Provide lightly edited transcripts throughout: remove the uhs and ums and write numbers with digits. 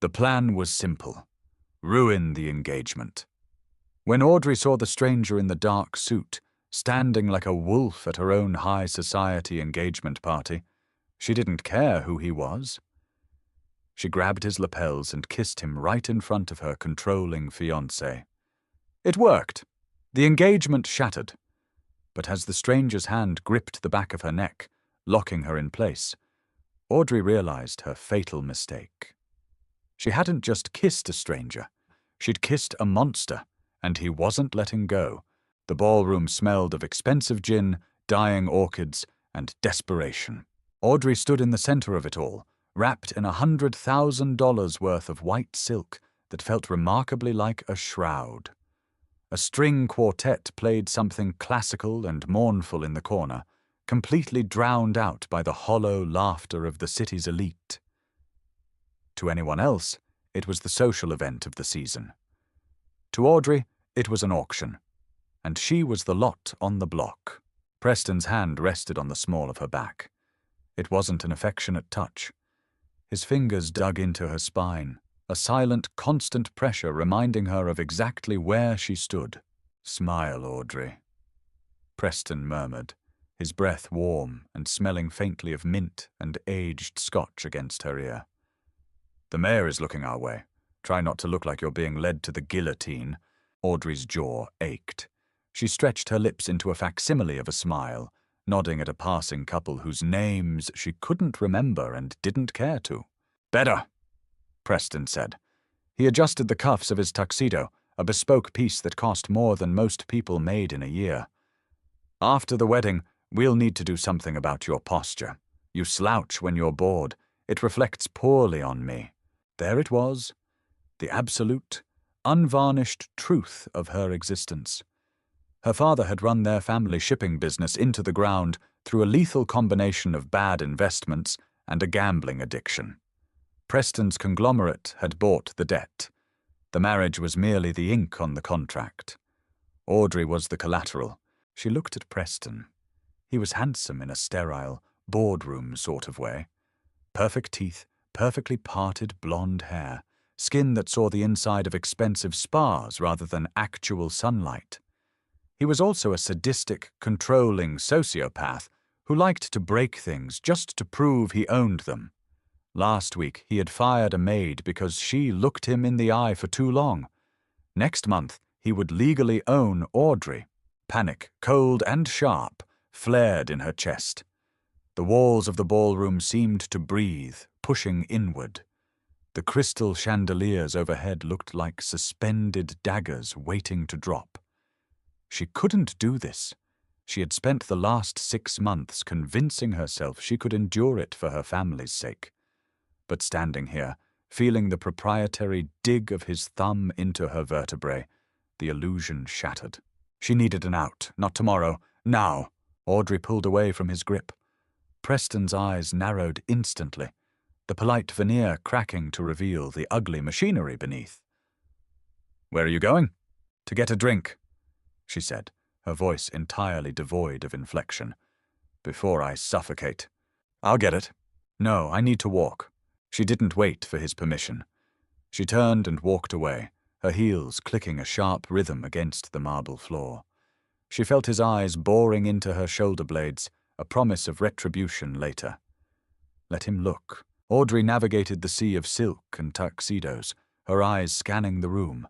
The plan was simple: ruin the engagement. When Audrey saw the stranger in the dark suit, standing like a wolf at her own high society engagement party, she didn't care who he was. She grabbed his lapels and kissed him right in front of her controlling fiancé. It worked. The engagement shattered. But as the stranger's hand gripped the back of her neck, locking her in place, Audrey realized her fatal mistake. She hadn't just kissed a stranger. She'd kissed a monster, and he wasn't letting go. The ballroom smelled of expensive gin, dying orchids, and desperation. Audrey stood in the center of it all, wrapped in $100,000 worth of white silk that felt remarkably like a shroud. A string quartet played something classical and mournful in the corner, completely drowned out by the hollow laughter of the city's elite. To anyone else, it was the social event of the season. To Audrey, it was an auction, and she was the lot on the block. Preston's hand rested on the small of her back. It wasn't an affectionate touch. His fingers dug into her spine, a silent, constant pressure reminding her of exactly where she stood. "Smile, Audrey," Preston murmured, his breath warm and smelling faintly of mint and aged scotch against her ear. "The mayor is looking our way. Try not to look like you're being led to the guillotine." Audrey's jaw ached. She stretched her lips into a facsimile of a smile, nodding at a passing couple whose names she couldn't remember and didn't care to. "Better," Preston said. He adjusted the cuffs of his tuxedo, a bespoke piece that cost more than most people made in a year. "After the wedding, we'll need to do something about your posture. You slouch when you're bored. It reflects poorly on me." There it was, the absolute, unvarnished truth of her existence. Her father had run their family shipping business into the ground through a lethal combination of bad investments and a gambling addiction. Preston's conglomerate had bought the debt. The marriage was merely the ink on the contract. Audrey was the collateral. She looked at Preston. He was handsome in a sterile, boardroom sort of way. Perfect teeth, perfectly parted blonde hair, skin that saw the inside of expensive spas rather than actual sunlight. He was also a sadistic, controlling sociopath who liked to break things just to prove he owned them. Last week, he had fired a maid because she looked him in the eye for too long. Next month, he would legally own Audrey. Panic, cold and sharp, flared in her chest. The walls of the ballroom seemed to breathe, pushing inward. The crystal chandeliers overhead looked like suspended daggers waiting to drop. She couldn't do this. She had spent the last 6 months convincing herself she could endure it for her family's sake. But standing here, feeling the proprietary dig of his thumb into her vertebrae, the illusion shattered. She needed an out, not tomorrow, now. Audrey pulled away from his grip. Preston's eyes narrowed instantly, the polite veneer cracking to reveal the ugly machinery beneath. "Where are you going?" "To get a drink," she said, her voice entirely devoid of inflection. "Before I suffocate." "I'll get it." "No, I need to walk." She didn't wait for his permission. She turned and walked away, her heels clicking a sharp rhythm against the marble floor. She felt his eyes boring into her shoulder blades, a promise of retribution later. Let him look. Audrey navigated the sea of silk and tuxedos, her eyes scanning the room.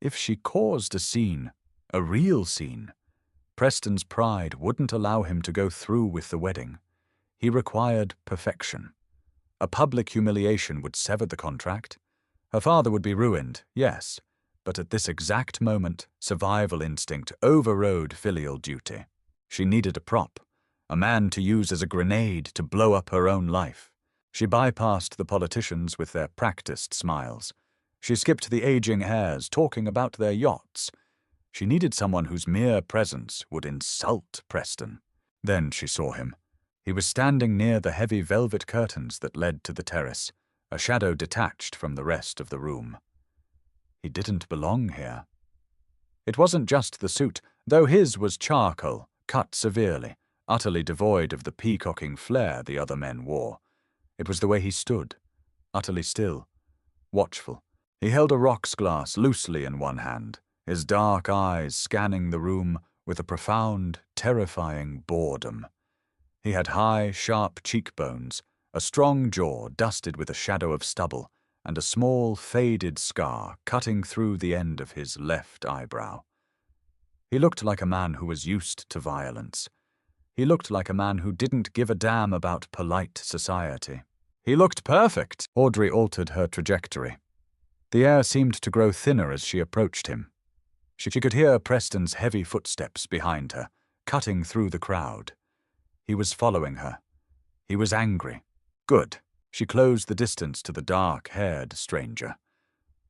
If she caused a scene, a real scene, Preston's pride wouldn't allow him to go through with the wedding. He required perfection. A public humiliation would sever the contract. Her father would be ruined, yes, but at this exact moment, survival instinct overrode filial duty. She needed a prop, a man to use as a grenade to blow up her own life. She bypassed the politicians with their practiced smiles. She skipped the aging heirs talking about their yachts. She needed someone whose mere presence would insult Preston. Then she saw him. He was standing near the heavy velvet curtains that led to the terrace, a shadow detached from the rest of the room. He didn't belong here. It wasn't just the suit, though his was charcoal, cut severely, utterly devoid of the peacocking flair the other men wore. It was the way he stood, utterly still, watchful. He held a rocks glass loosely in one hand, his dark eyes scanning the room with a profound, terrifying boredom. He had high, sharp cheekbones, a strong jaw dusted with a shadow of stubble, and a small, faded scar cutting through the end of his left eyebrow. He looked like a man who was used to violence. He looked like a man who didn't give a damn about polite society. He looked perfect. Audrey altered her trajectory. The air seemed to grow thinner as she approached him. She could hear Preston's heavy footsteps behind her, cutting through the crowd. He was following her. He was angry. Good. She closed the distance to the dark-haired stranger.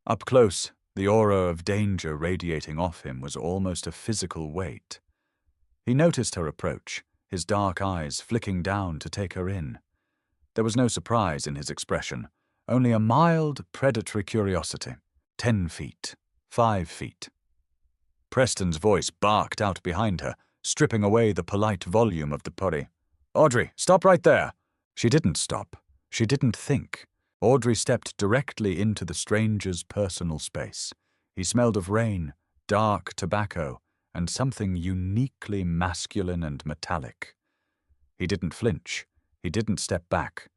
Up close, the aura of danger radiating off him was almost a physical weight. He noticed her approach, his dark eyes flicking down to take her in. There was no surprise in his expression, only a mild, predatory curiosity. 10 feet. 5 feet. Preston's voice barked out behind her, stripping away the polite volume of the puri. "Audrey, stop right there!" She didn't stop. She didn't think. Audrey stepped directly into the stranger's personal space. He smelled of rain, dark tobacco, and something uniquely masculine and metallic. He didn't flinch. He didn't step back.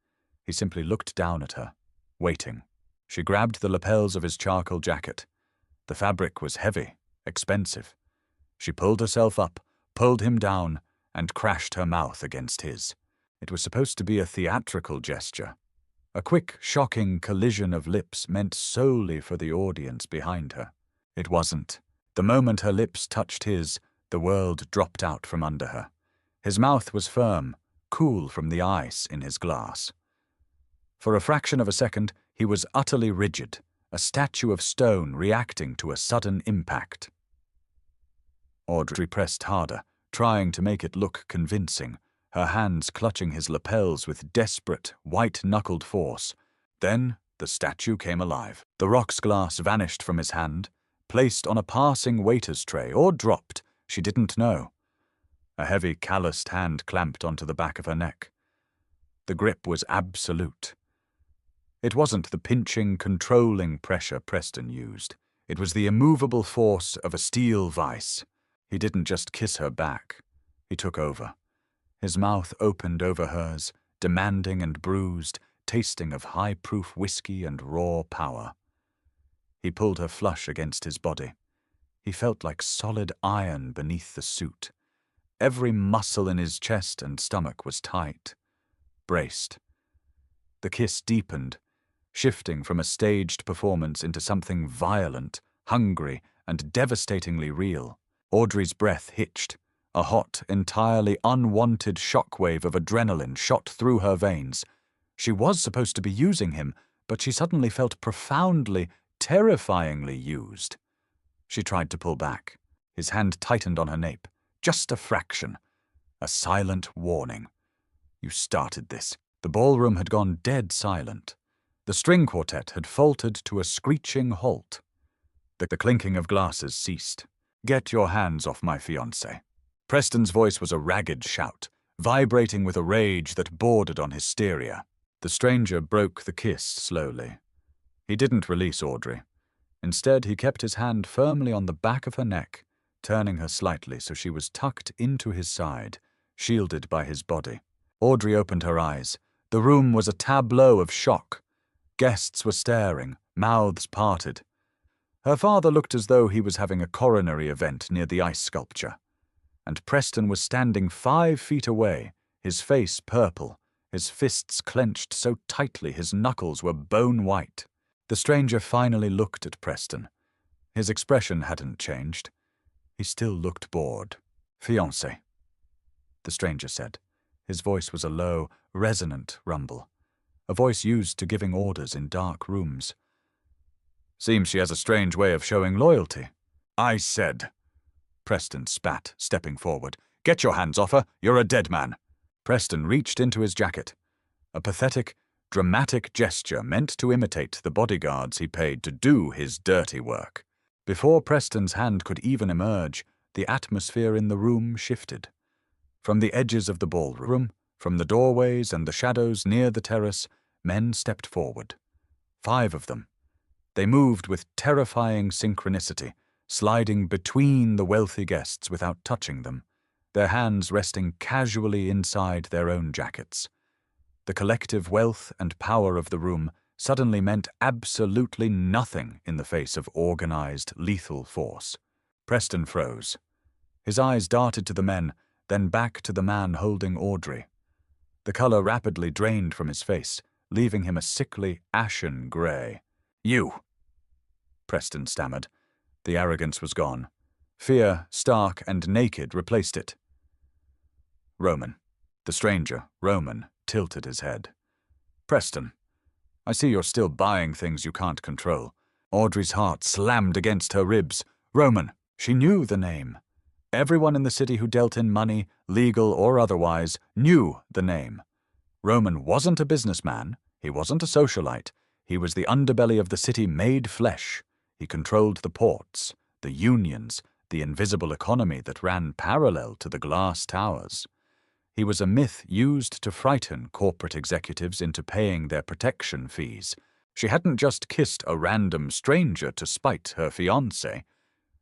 He simply looked down at her, waiting. She grabbed the lapels of his charcoal jacket. The fabric was heavy, expensive. She pulled herself up, pulled him down, and crashed her mouth against his. It was supposed to be a theatrical gesture. A quick, shocking collision of lips meant solely for the audience behind her. It wasn't. The moment her lips touched his, the world dropped out from under her. His mouth was firm, cool from the ice in his glass. For a fraction of a second, he was utterly rigid, a statue of stone reacting to a sudden impact. Audrey pressed harder, trying to make it look convincing, her hands clutching his lapels with desperate, white-knuckled force. Then the statue came alive. The rocks glass vanished from his hand, placed on a passing waiter's tray, or dropped, she didn't know. A heavy, calloused hand clamped onto the back of her neck. The grip was absolute. It wasn't the pinching, controlling pressure Preston used. It was the immovable force of a steel vice. He didn't just kiss her back. He took over. His mouth opened over hers, demanding and bruised, tasting of high-proof whiskey and raw power. He pulled her flush against his body. He felt like solid iron beneath the suit. Every muscle in his chest and stomach was tight, braced. The kiss deepened, shifting from a staged performance into something violent, hungry, and devastatingly real. Audrey's breath hitched. A hot, entirely unwanted shockwave of adrenaline shot through her veins. She was supposed to be using him, but she suddenly felt profoundly, terrifyingly used. She tried to pull back. His hand tightened on her nape. Just a fraction. A silent warning. "You started this." The ballroom had gone dead silent. The string quartet had faltered to a screeching halt. The clinking of glasses ceased. "Get your hands off my fiancé." Preston's voice was a ragged shout, vibrating with a rage that bordered on hysteria. The stranger broke the kiss slowly. He didn't release Audrey. Instead, he kept his hand firmly on the back of her neck, turning her slightly so she was tucked into his side, shielded by his body. Audrey opened her eyes. The room was a tableau of shock. Guests were staring, mouths parted. Her father looked as though he was having a coronary event near the ice sculpture. And Preston was standing 5 feet away, his face purple, his fists clenched so tightly his knuckles were bone white. The stranger finally looked at Preston. His expression hadn't changed. He still looked bored. "Fiancé," the stranger said. His voice was a low, resonant rumble, a voice used to giving orders in dark rooms. "Seems she has a strange way of showing loyalty." "I said," Preston spat, stepping forward. "Get your hands off her, you're a dead man." Preston reached into his jacket. A pathetic, dramatic gesture meant to imitate the bodyguards he paid to do his dirty work. Before Preston's hand could even emerge, the atmosphere in the room shifted. From the edges of the ballroom, from the doorways and the shadows near the terrace, men stepped forward. 5 of them. They moved with terrifying synchronicity, sliding between the wealthy guests without touching them, their hands resting casually inside their own jackets. The collective wealth and power of the room suddenly meant absolutely nothing in the face of organized, lethal force. Preston froze. His eyes darted to the men, then back to the man holding Audrey. The color rapidly drained from his face, leaving him a sickly, ashen gray. "You," Preston stammered. The arrogance was gone. Fear, stark and naked, replaced it. Roman. The stranger, Roman, tilted his head. "Preston, I see you're still buying things you can't control." Audrey's heart slammed against her ribs. Roman. She knew the name. Everyone in the city who dealt in money, legal or otherwise, knew the name. Roman wasn't a businessman. He wasn't a socialite. He was the underbelly of the city made flesh. He controlled the ports, the unions, the invisible economy that ran parallel to the glass towers. He was a myth used to frighten corporate executives into paying their protection fees. She hadn't just kissed a random stranger to spite her fiancé.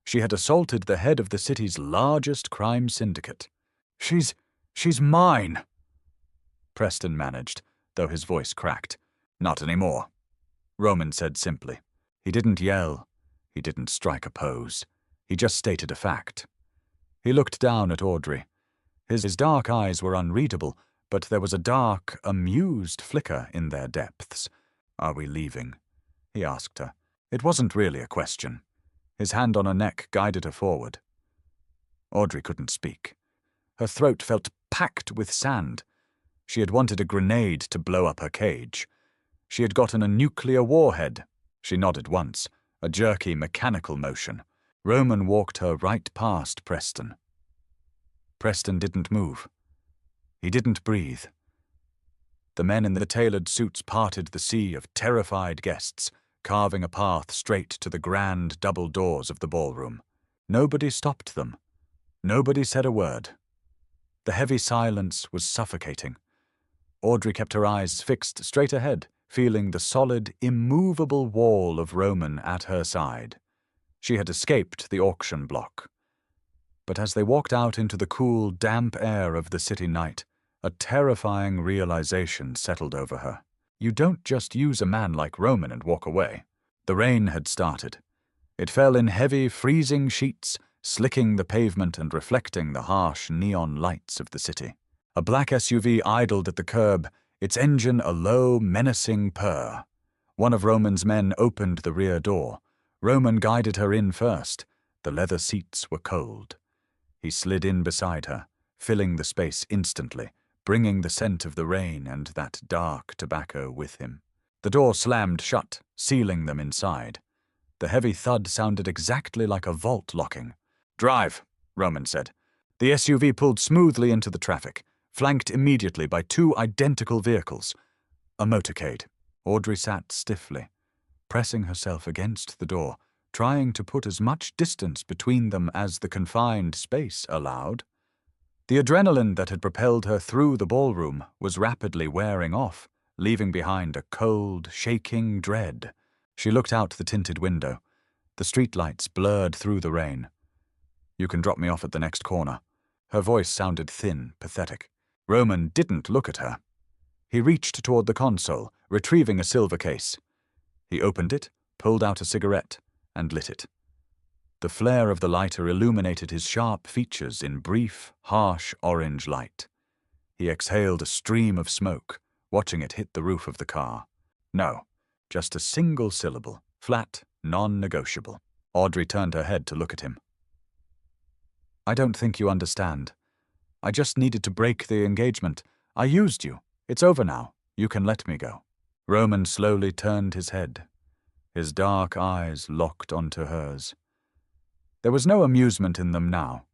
She had assaulted the head of the city's largest crime syndicate. She's mine," Preston managed, though his voice cracked. "Not anymore," Roman said simply. He didn't yell. He didn't strike a pose. He just stated a fact. He looked down at Audrey. His dark eyes were unreadable, but there was a dark, amused flicker in their depths. "Are we leaving?" he asked her. It wasn't really a question. His hand on her neck guided her forward. Audrey couldn't speak. Her throat felt packed with sand. She had wanted a grenade to blow up her cage. She had gotten a nuclear warhead. She nodded once, a jerky mechanical motion. Roman walked her right past Preston. Preston didn't move. He didn't breathe. The men in the tailored suits parted the sea of terrified guests, carving a path straight to the grand double doors of the ballroom. Nobody stopped them. Nobody said a word. The heavy silence was suffocating. Audrey kept her eyes fixed straight ahead, feeling the solid, immovable wall of Roman at her side. She had escaped the auction block. But as they walked out into the cool, damp air of the city night, a terrifying realization settled over her. You don't just use a man like Roman and walk away. The rain had started. It fell in heavy, freezing sheets, slicking the pavement and reflecting the harsh neon lights of the city. A black SUV idled at the curb, its engine a low, menacing purr. One of Roman's men opened the rear door. Roman guided her in first. The leather seats were cold. He slid in beside her, filling the space instantly, bringing the scent of the rain and that dark tobacco with him. The door slammed shut, sealing them inside. The heavy thud sounded exactly like a vault locking. "Drive," Roman said. The SUV pulled smoothly into the traffic, flanked immediately by two identical vehicles. A motorcade. Audrey sat stiffly, pressing herself against the door, trying to put as much distance between them as the confined space allowed. The adrenaline that had propelled her through the ballroom was rapidly wearing off, leaving behind a cold, shaking dread. She looked out the tinted window. The streetlights blurred through the rain. "You can drop me off at the next corner." Her voice sounded thin, pathetic. Roman didn't look at her. He reached toward the console, retrieving a silver case. He opened it, pulled out a cigarette, and lit it. The flare of the lighter illuminated his sharp features in brief, harsh orange light. He exhaled a stream of smoke, watching it hit the roof of the car. No, just a single syllable, flat, non-negotiable. Audrey turned her head to look at him. "I don't think you understand. I just needed to break the engagement. I used you. It's over now. You can let me go." Roman slowly turned his head. His dark eyes locked onto hers. There was no amusement in them now.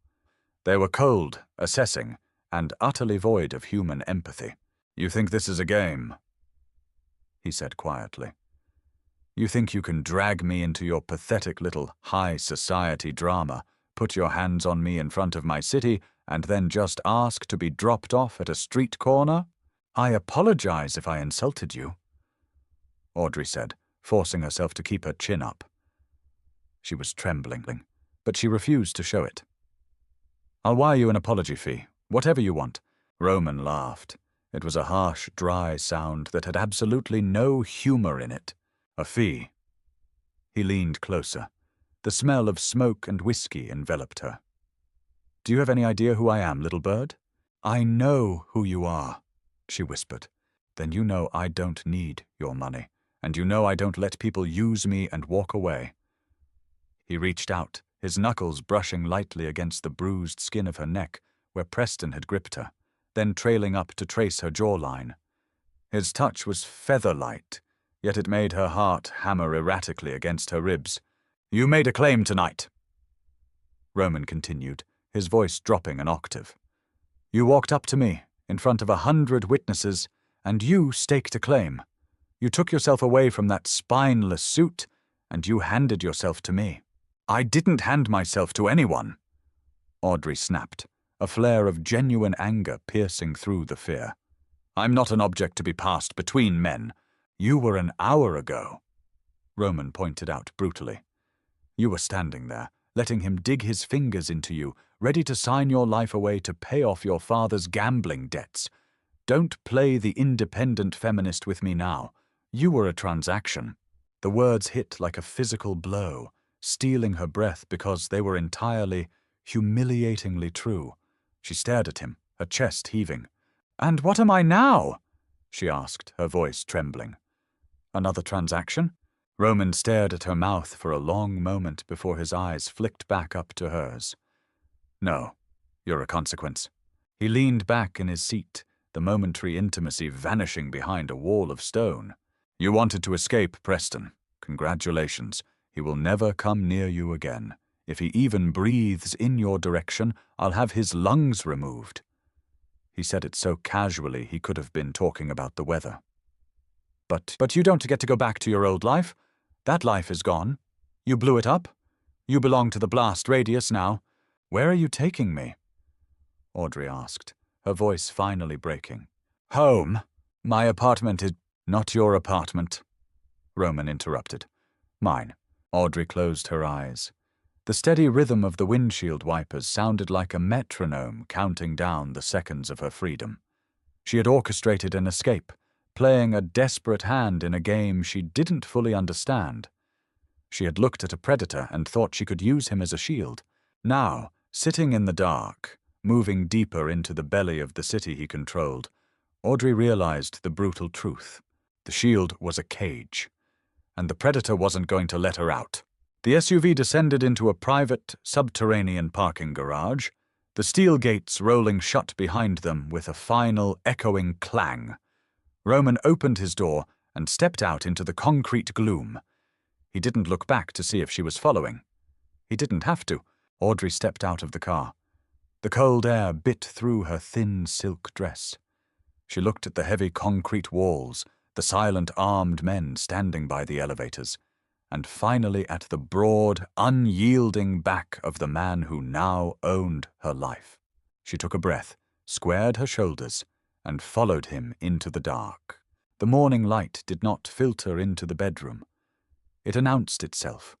They were cold, assessing, and utterly void of human empathy. "You think this is a game?" he said quietly. "You think you can drag me into your pathetic little high society drama, put your hands on me in front of my city, and then just ask to be dropped off at a street corner? I apologize if I insulted you," Audrey said, forcing herself to keep her chin up. She was trembling, but she refused to show it. "I'll wire you an apology fee, whatever you want." Roman laughed. It was a harsh, dry sound that had absolutely no humor in it. "A fee." He leaned closer. The smell of smoke and whiskey enveloped her. "Do you have any idea who I am, little bird?" "I know who you are," she whispered. "Then you know I don't need your money, and you know I don't let people use me and walk away." He reached out, his knuckles brushing lightly against the bruised skin of her neck where Preston had gripped her, then trailing up to trace her jawline. His touch was feather-light, yet it made her heart hammer erratically against her ribs. "You made a claim tonight," Roman continued, his voice dropping an octave. "You walked up to me, in front of 100 witnesses, and you staked a claim. You took yourself away from that spineless suit, and you handed yourself to me." "I didn't hand myself to anyone," Audrey snapped, a flare of genuine anger piercing through the fear. "I'm not an object to be passed between men." "You were an hour ago," Roman pointed out brutally. "You were standing there, letting him dig his fingers into you, ready to sign your life away to pay off your father's gambling debts. Don't play the independent feminist with me now. You were a transaction." The words hit like a physical blow, stealing her breath because they were entirely, humiliatingly true. She stared at him, her chest heaving. "And what am I now?" she asked, her voice trembling. "Another transaction?" Roman stared at her mouth for a long moment before his eyes flicked back up to hers. "No, you're a consequence." He leaned back in his seat, the momentary intimacy vanishing behind a wall of stone. "You wanted to escape Preston. Congratulations. He will never come near you again. If he even breathes in your direction, I'll have his lungs removed." He said it so casually he could have been talking about the weather. But you don't get to go back to your old life. That life is gone. You blew it up. You belong to the blast radius now. Where are you taking me?" Audrey asked, her voice finally breaking. "Home. My apartment is—" "Not your apartment," Roman interrupted. "Mine." Audrey closed her eyes. The steady rhythm of the windshield wipers sounded like a metronome counting down the seconds of her freedom. She had orchestrated an escape, playing a desperate hand in a game she didn't fully understand. She had looked at a predator and thought she could use him as a shield. Now, sitting in the dark, moving deeper into the belly of the city he controlled, Audrey realized the brutal truth. The shield was a cage, and the predator wasn't going to let her out. The SUV descended into a private, subterranean parking garage, the steel gates rolling shut behind them with a final, echoing clang. Roman opened his door and stepped out into the concrete gloom. He didn't look back to see if she was following. He didn't have to. Audrey stepped out of the car. The cold air bit through her thin silk dress. She looked at the heavy concrete walls, the silent armed men standing by the elevators, and finally at the broad, unyielding back of the man who now owned her life. She took a breath, squared her shoulders, and followed him into the dark. The morning light did not filter into the bedroom. It announced itself.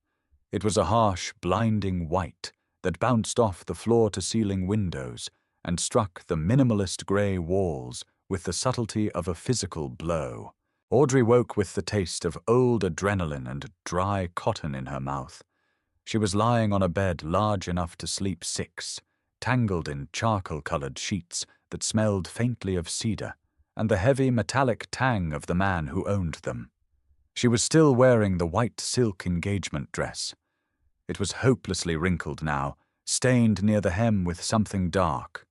It was a harsh, blinding white that bounced off the floor-to-ceiling windows and struck the minimalist grey walls with the subtlety of a physical blow. Audrey woke with the taste of old adrenaline and dry cotton in her mouth. She was lying on a bed large enough to sleep 6, tangled in charcoal-colored sheets that smelled faintly of cedar and the heavy metallic tang of the man who owned them. She was still wearing the white silk engagement dress. It was hopelessly wrinkled now, stained near the hem with something dark.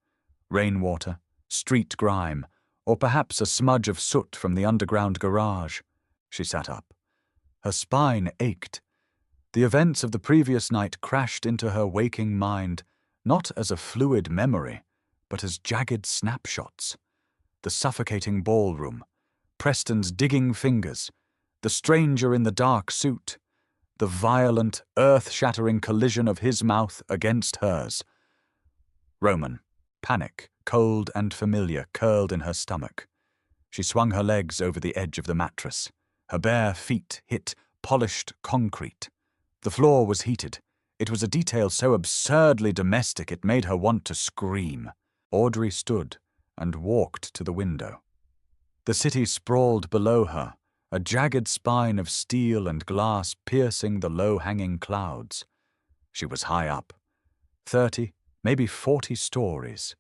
Rainwater, street grime, or perhaps a smudge of soot from the underground garage. She sat up. Her spine ached. The events of the previous night crashed into her waking mind, not as a fluid memory, but as jagged snapshots. The suffocating ballroom, Preston's digging fingers, the stranger in the dark suit, the violent, earth-shattering collision of his mouth against hers. Roman, panic, cold and familiar, curled in her stomach. She swung her legs over the edge of the mattress. Her bare feet hit polished concrete. The floor was heated. It was a detail so absurdly domestic it made her want to scream. Audrey stood and walked to the window. The city sprawled below her, a jagged spine of steel and glass piercing the low-hanging clouds. She was high up, 30, maybe 40 stories.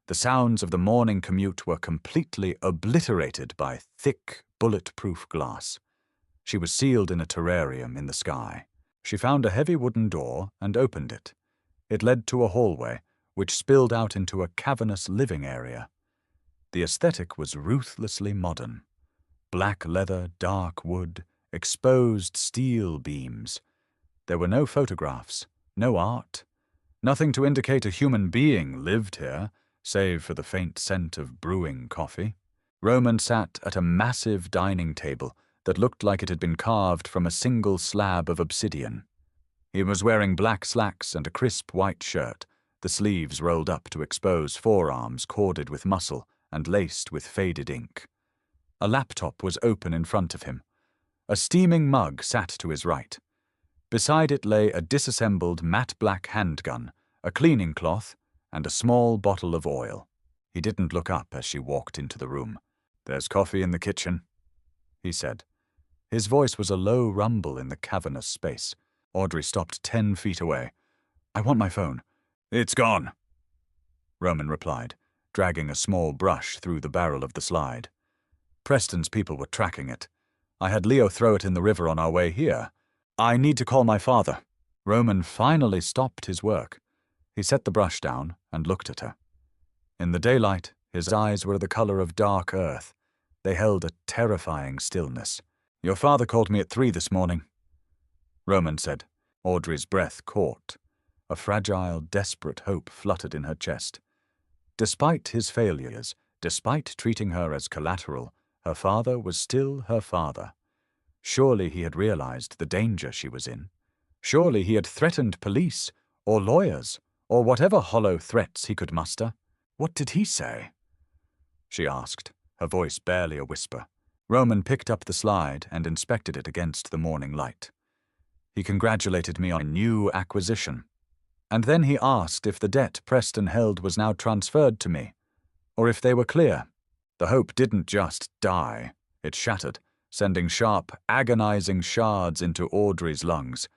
The sounds of the morning commute were completely obliterated by thick, bulletproof glass. She was sealed in a terrarium in the sky. She found a heavy wooden door and opened it. It led to a hallway, which spilled out into a cavernous living area. The aesthetic was ruthlessly modern. Black leather, dark wood, exposed steel beams. There were no photographs, no art. Nothing to indicate a human being lived here, save for the faint scent of brewing coffee. Roman sat at a massive dining table that looked like it had been carved from a single slab of obsidian. He was wearing black slacks and a crisp white shirt, the sleeves rolled up to expose forearms corded with muscle and laced with faded ink. A laptop was open in front of him. A steaming mug sat to his right. Beside it lay a disassembled matte black handgun, a cleaning cloth, and a small bottle of oil. He didn't look up as she walked into the room. "There's coffee in the kitchen," he said. His voice was a low rumble in the cavernous space. Audrey stopped 10 feet away. "I want my phone." "It's gone," Roman replied, dragging a small brush through the barrel of the slide. "Preston's people were tracking it. I had Leo throw it in the river on our way here. I need to call my father." Roman finally stopped his work. He set the brush down and looked at her. In the daylight, his eyes were the color of dark earth. They held a terrifying stillness. "Your father called me at 3 this morning," Roman said. Audrey's breath caught. A fragile, desperate hope fluttered in her chest. Despite his failures, despite treating her as collateral, her father was still her father. Surely he had realized the danger she was in. Surely he had threatened police, or lawyers, or whatever hollow threats he could muster. "What did he say?" she asked, her voice barely a whisper. Roman picked up the slide and inspected it against the morning light. He congratulated me on a new acquisition. And then he asked if the debt Preston held was now transferred to me, or if they were clear. The hope didn't just die. It shattered, sending sharp, agonizing shards into Audrey's lungs.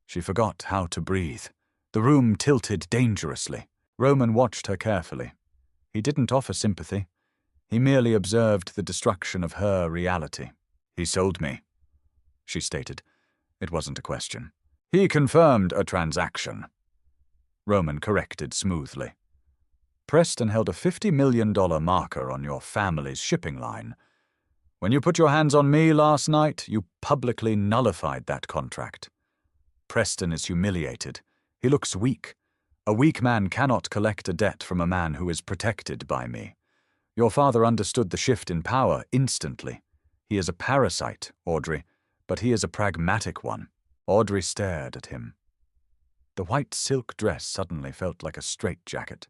She forgot how to breathe. The room tilted dangerously. Roman watched her carefully. He didn't offer sympathy. He merely observed the destruction of her reality. "He sold me," she stated. It wasn't a question. "He confirmed a transaction," Roman corrected smoothly. "Preston held a $50 million marker on your family's shipping line. When you put your hands on me last night, you publicly nullified that contract. Preston is humiliated. He looks weak. A weak man cannot collect a debt from a man who is protected by me. Your father understood the shift in power instantly. He is a parasite, Audrey, but he is a pragmatic one." Audrey stared at him. The white silk dress suddenly felt like a straitjacket.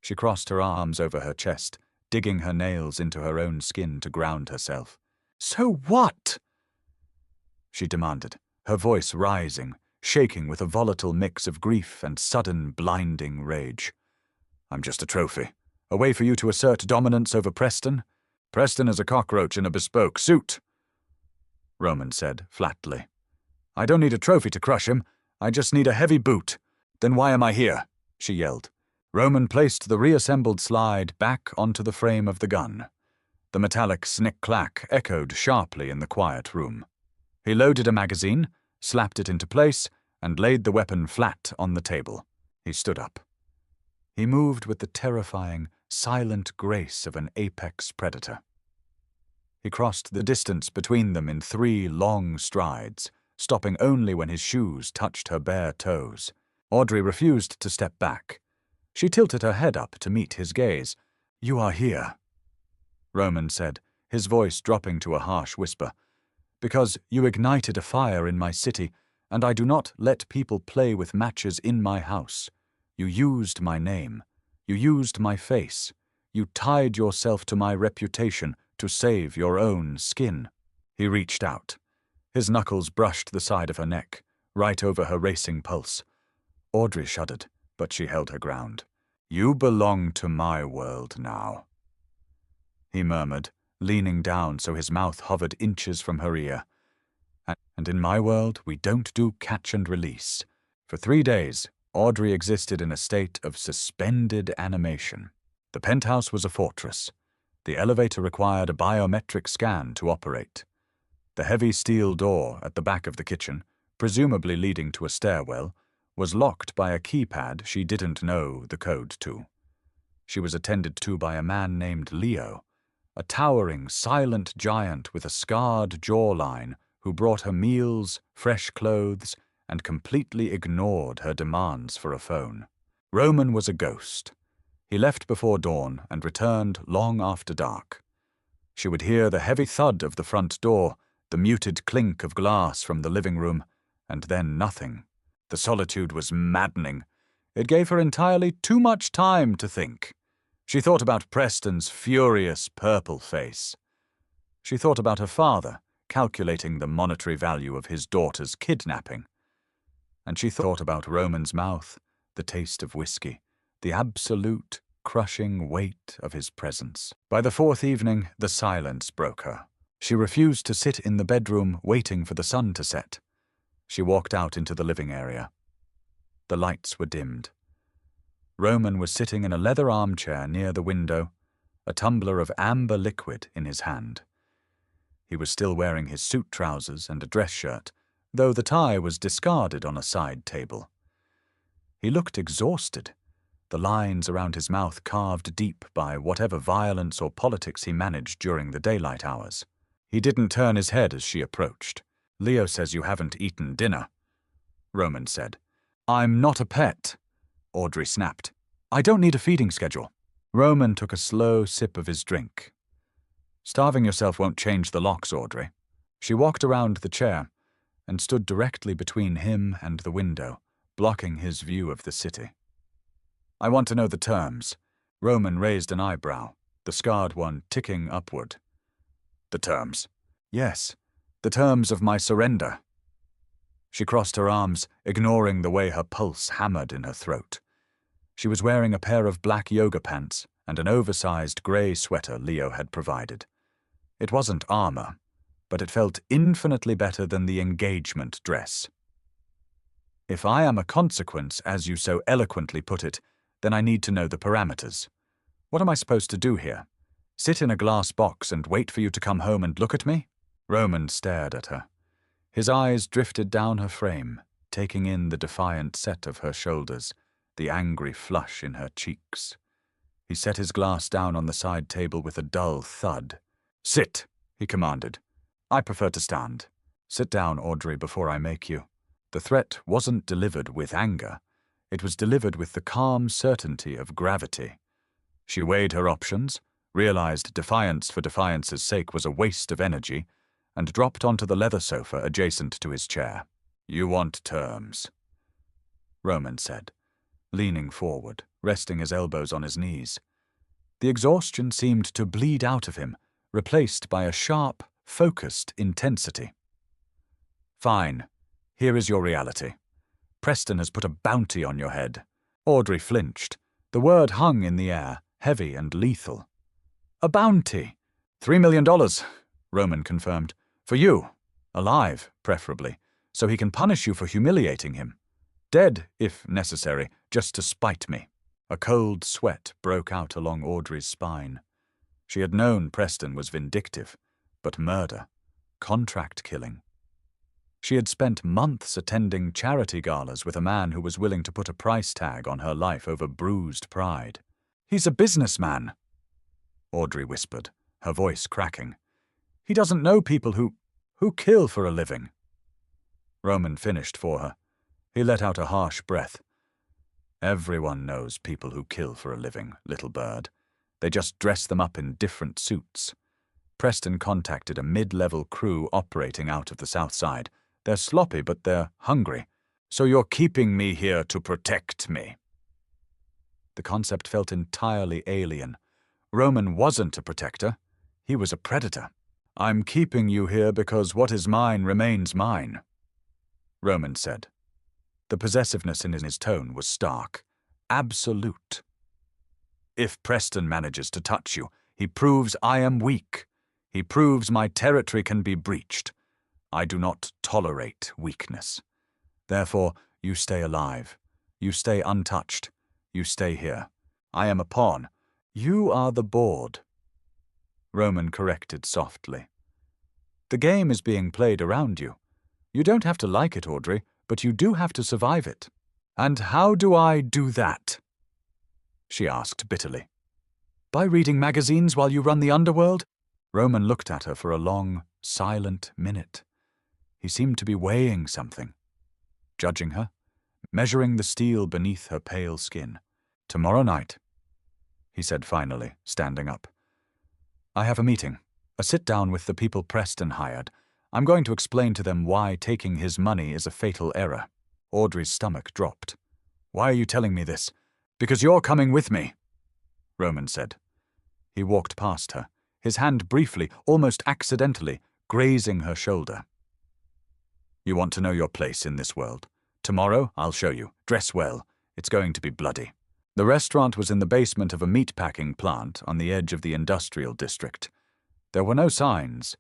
She crossed her arms over her chest, digging her nails into her own skin to ground herself. "So what?" she demanded, her voice rising, shaking with a volatile mix of grief and sudden, blinding rage. "I'm just a trophy. A way for you to assert dominance over Preston? Preston is a cockroach in a bespoke suit," Roman said flatly. "I don't need a trophy to crush him. I just need a heavy boot." "Then why am I here?" she yelled. Roman placed the reassembled slide back onto the frame of the gun. The metallic snick-clack echoed sharply in the quiet room. He loaded a magazine, slapped it into place, and laid the weapon flat on the table. He stood up. He moved with the terrifying, silent grace of an apex predator. He crossed the distance between them in 3 long strides, stopping only when his shoes touched her bare toes. Audrey refused to step back. She tilted her head up to meet his gaze. "You are here," Roman said, his voice dropping to a harsh whisper, "because you ignited a fire in my city, and I do not let people play with matches in my house. You used my name. You used my face. You tied yourself to my reputation to save your own skin." He reached out. His knuckles brushed the side of her neck, right over her racing pulse. Audrey shuddered, but she held her ground. "You belong to my world now," he murmured, leaning down so his mouth hovered inches from her ear. "And in my world, we don't do catch and release." For 3 days, Audrey existed in a state of suspended animation. The penthouse was a fortress. The elevator required a biometric scan to operate. The heavy steel door at the back of the kitchen, presumably leading to a stairwell, was locked by a keypad she didn't know the code to. She was attended to by a man named Leo, a towering, silent giant with a scarred jawline who brought her meals, fresh clothes, and completely ignored her demands for a phone. Roman was a ghost. He left before dawn and returned long after dark. She would hear the heavy thud of the front door, the muted clink of glass from the living room, and then nothing. The solitude was maddening. It gave her entirely too much time to think. She thought about Preston's furious purple face. She thought about her father, calculating the monetary value of his daughter's kidnapping. And she thought about Roman's mouth, the taste of whiskey, the absolute, crushing weight of his presence. By the 4th evening, the silence broke her. She refused to sit in the bedroom waiting for the sun to set. She walked out into the living area. The lights were dimmed. Roman was sitting in a leather armchair near the window, a tumbler of amber liquid in his hand. He was still wearing his suit trousers and a dress shirt, though the tie was discarded on a side table. He looked exhausted, the lines around his mouth carved deep by whatever violence or politics he managed during the daylight hours. He didn't turn his head as she approached. "Leo says you haven't eaten dinner," Roman said. "I'm not a pet," Audrey snapped. "I don't need a feeding schedule." Roman took a slow sip of his drink. "Starving yourself won't change the locks, Audrey." She walked around the chair and stood directly between him and the window, blocking his view of the city. "I want to know the terms." Roman raised an eyebrow, the scarred one ticking upward. "The terms?" "Yes, the terms of my surrender." She crossed her arms, ignoring the way her pulse hammered in her throat. She was wearing a pair of black yoga pants and an oversized grey sweater Leo had provided. It wasn't armor, but it felt infinitely better than the engagement dress. "If I am a consequence, as you so eloquently put it, then I need to know the parameters. What am I supposed to do here? Sit in a glass box and wait for you to come home and look at me?" Roman stared at her. His eyes drifted down her frame, taking in the defiant set of her shoulders, the angry flush in her cheeks. He set his glass down on the side table with a dull thud. "Sit," he commanded. "I prefer to stand." "Sit down, Audrey, before I make you." The threat wasn't delivered with anger. It was delivered with the calm certainty of gravity. She weighed her options, realized defiance for defiance's sake was a waste of energy, and dropped onto the leather sofa adjacent to his chair. "You want terms," Roman said, leaning forward, resting his elbows on his knees. The exhaustion seemed to bleed out of him, replaced by a sharp, focused intensity. "Fine. Here is your reality. Preston has put a bounty on your head." Audrey flinched. The word hung in the air, heavy and lethal. "A bounty?" $3 million, Roman confirmed. "For you. Alive, preferably, so he can punish you for humiliating him. Dead, if necessary, just to spite me." A cold sweat broke out along Audrey's spine. She had known Preston was vindictive, but murder, contract killing. She had spent months attending charity galas with a man who was willing to put a price tag on her life over bruised pride. "He's a businessman," Audrey whispered, her voice cracking. "He doesn't know people who kill for a living." Roman finished for her. He let out a harsh breath. "Everyone knows people who kill for a living, little bird. They just dress them up in different suits." Preston contacted a mid-level crew operating out of the South Side. "They're sloppy, but they're hungry. So you're keeping me here to protect me." The concept felt entirely alien. Roman wasn't a protector. He was a predator. I'm keeping you here because what is mine remains mine, Roman said. The possessiveness in his tone was stark, absolute. If Preston manages to touch you, he proves I am weak. He proves my territory can be breached. I do not tolerate weakness. Therefore, you stay alive. You stay untouched. You stay here. I am a pawn. You are the board. Roman corrected softly. The game is being played around you. You don't have to like it, Audrey, but you do have to survive it. And how do I do that? She asked bitterly. By reading magazines while you run the underworld? Roman looked at her for a long, silent minute. He seemed to be weighing something. Judging her, measuring the steel beneath her pale skin. Tomorrow night, he said finally, standing up. I have a meeting, a sit-down with the people Preston hired. I'm going to explain to them why taking his money is a fatal error. Audrey's stomach dropped. Why are you telling me this? Because you're coming with me, Roman said. He walked past her, his hand briefly, almost accidentally, grazing her shoulder. You want to know your place in this world? Tomorrow, I'll show you. Dress well. It's going to be bloody. The restaurant was in the basement of a meatpacking plant on the edge of the industrial district. There were no signs.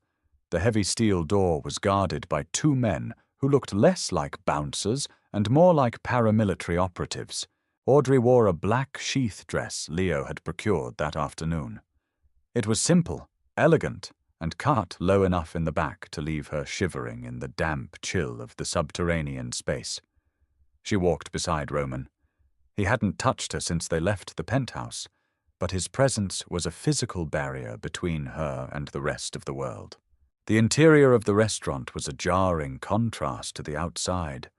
The heavy steel door was guarded by two men who looked less like bouncers and more like paramilitary operatives. Audrey wore a black sheath dress Leo had procured that afternoon. It was simple, elegant, and cut low enough in the back to leave her shivering in the damp chill of the subterranean space. She walked beside Roman. He hadn't touched her since they left the penthouse, but his presence was a physical barrier between her and the rest of the world. The interior of the restaurant was a jarring contrast to the outside.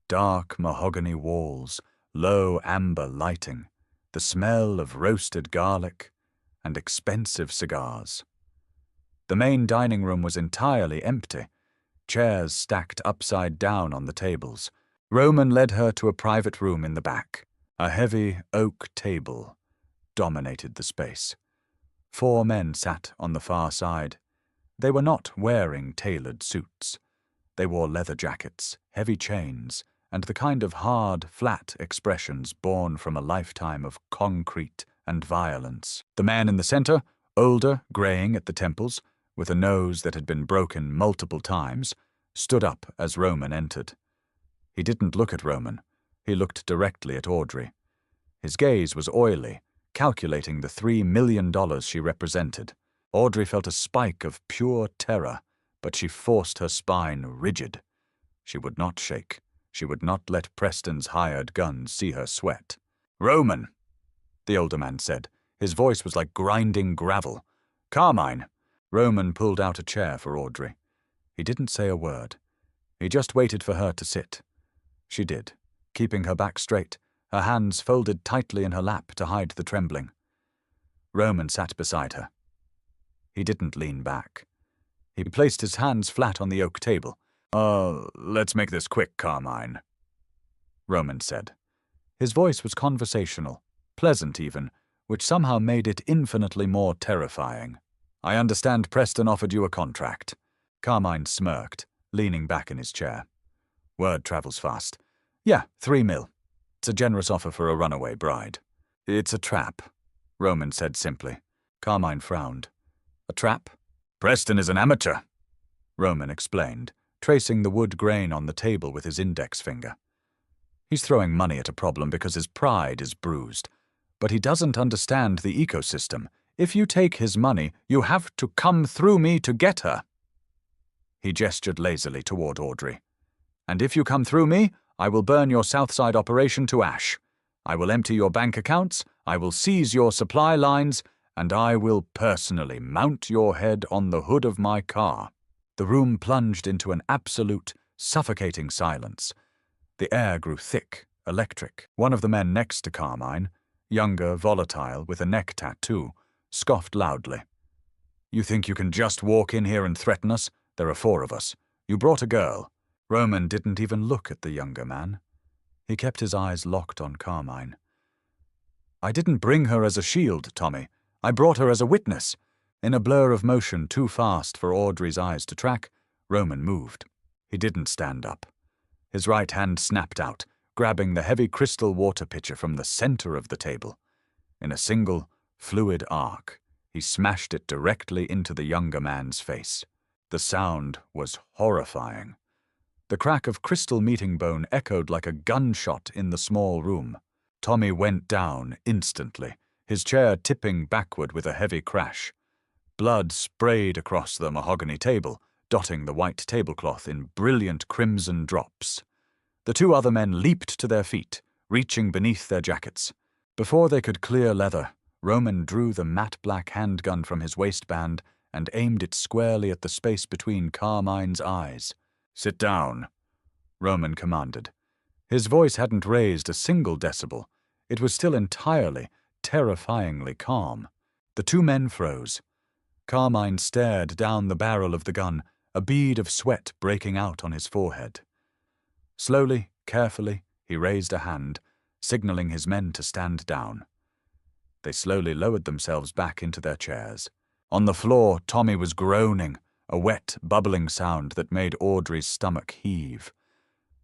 Dark mahogany walls, low amber lighting, the smell of roasted garlic, and expensive cigars. The main dining room was entirely empty, chairs stacked upside down on the tables. Roman led her to a private room in the back. A heavy oak table dominated the space. 4 men sat on the far side. They were not wearing tailored suits. They wore leather jackets, heavy chains, and the kind of hard, flat expressions born from a lifetime of concrete and violence. The man in the center, older, graying at the temples, with a nose that had been broken multiple times, stood up as Roman entered. He didn't look at Roman. He looked directly at Audrey. His gaze was oily, calculating the $3 million she represented. Audrey felt a spike of pure terror, but she forced her spine rigid. She would not shake. She would not let Preston's hired guns see her sweat. "Roman," the older man said. His voice was like grinding gravel. "Carmine." Roman pulled out a chair for Audrey. He didn't say a word. He just waited for her to sit. She did, keeping her back straight, her hands folded tightly in her lap to hide the trembling. Roman sat beside her. He didn't lean back. He placed his hands flat on the oak table. Let's make this quick, Carmine," Roman said. His voice was conversational, pleasant even, which somehow made it infinitely more terrifying. "I understand Preston offered you a contract." Carmine smirked, leaning back in his chair. "Word travels fast. Yeah, $3 million. It's a generous offer for a runaway bride." "It's a trap," Roman said simply. Carmine frowned. "A trap?" "Preston is an amateur," Roman explained, tracing the wood grain on the table with his index finger. "He's throwing money at a problem because his pride is bruised. But he doesn't understand the ecosystem. If you take his money, you have to come through me to get her." He gestured lazily toward Audrey. "And if you come through me, I will burn your Southside operation to ash. I will empty your bank accounts, I will seize your supply lines, and I will personally mount your head on the hood of my car." The room plunged into an absolute, suffocating silence. The air grew thick, electric. One of the men next to Carmine, younger, volatile, with a neck tattoo, scoffed loudly. "You think you can just walk in here and threaten us? There are 4 of us. You brought a girl." Roman didn't even look at the younger man. He kept his eyes locked on Carmine. "I didn't bring her as a shield, Tommy. I brought her as a witness. In a blur of motion too fast for Audrey's eyes to track, Roman moved. He didn't stand up. His right hand snapped out, grabbing the heavy crystal water pitcher from the center of the table. In a single, fluid arc, he smashed it directly into the younger man's face. The sound was horrifying. The crack of crystal meeting bone echoed like a gunshot in the small room. Tommy went down instantly, his chair tipping backward with a heavy crash. Blood sprayed across the mahogany table, dotting the white tablecloth in brilliant crimson drops. The two other men leaped to their feet, reaching beneath their jackets. Before they could clear leather, Roman drew the matte black handgun from his waistband and aimed it squarely at the space between Carmine's eyes. "Sit down," Roman commanded. His voice hadn't raised a single decibel. It was still entirely, terrifyingly calm. The two men froze. Carmine stared down the barrel of the gun, a bead of sweat breaking out on his forehead. Slowly, carefully, he raised a hand, signaling his men to stand down. They slowly lowered themselves back into their chairs. On the floor, Tommy was groaning, a wet, bubbling sound that made Audrey's stomach heave.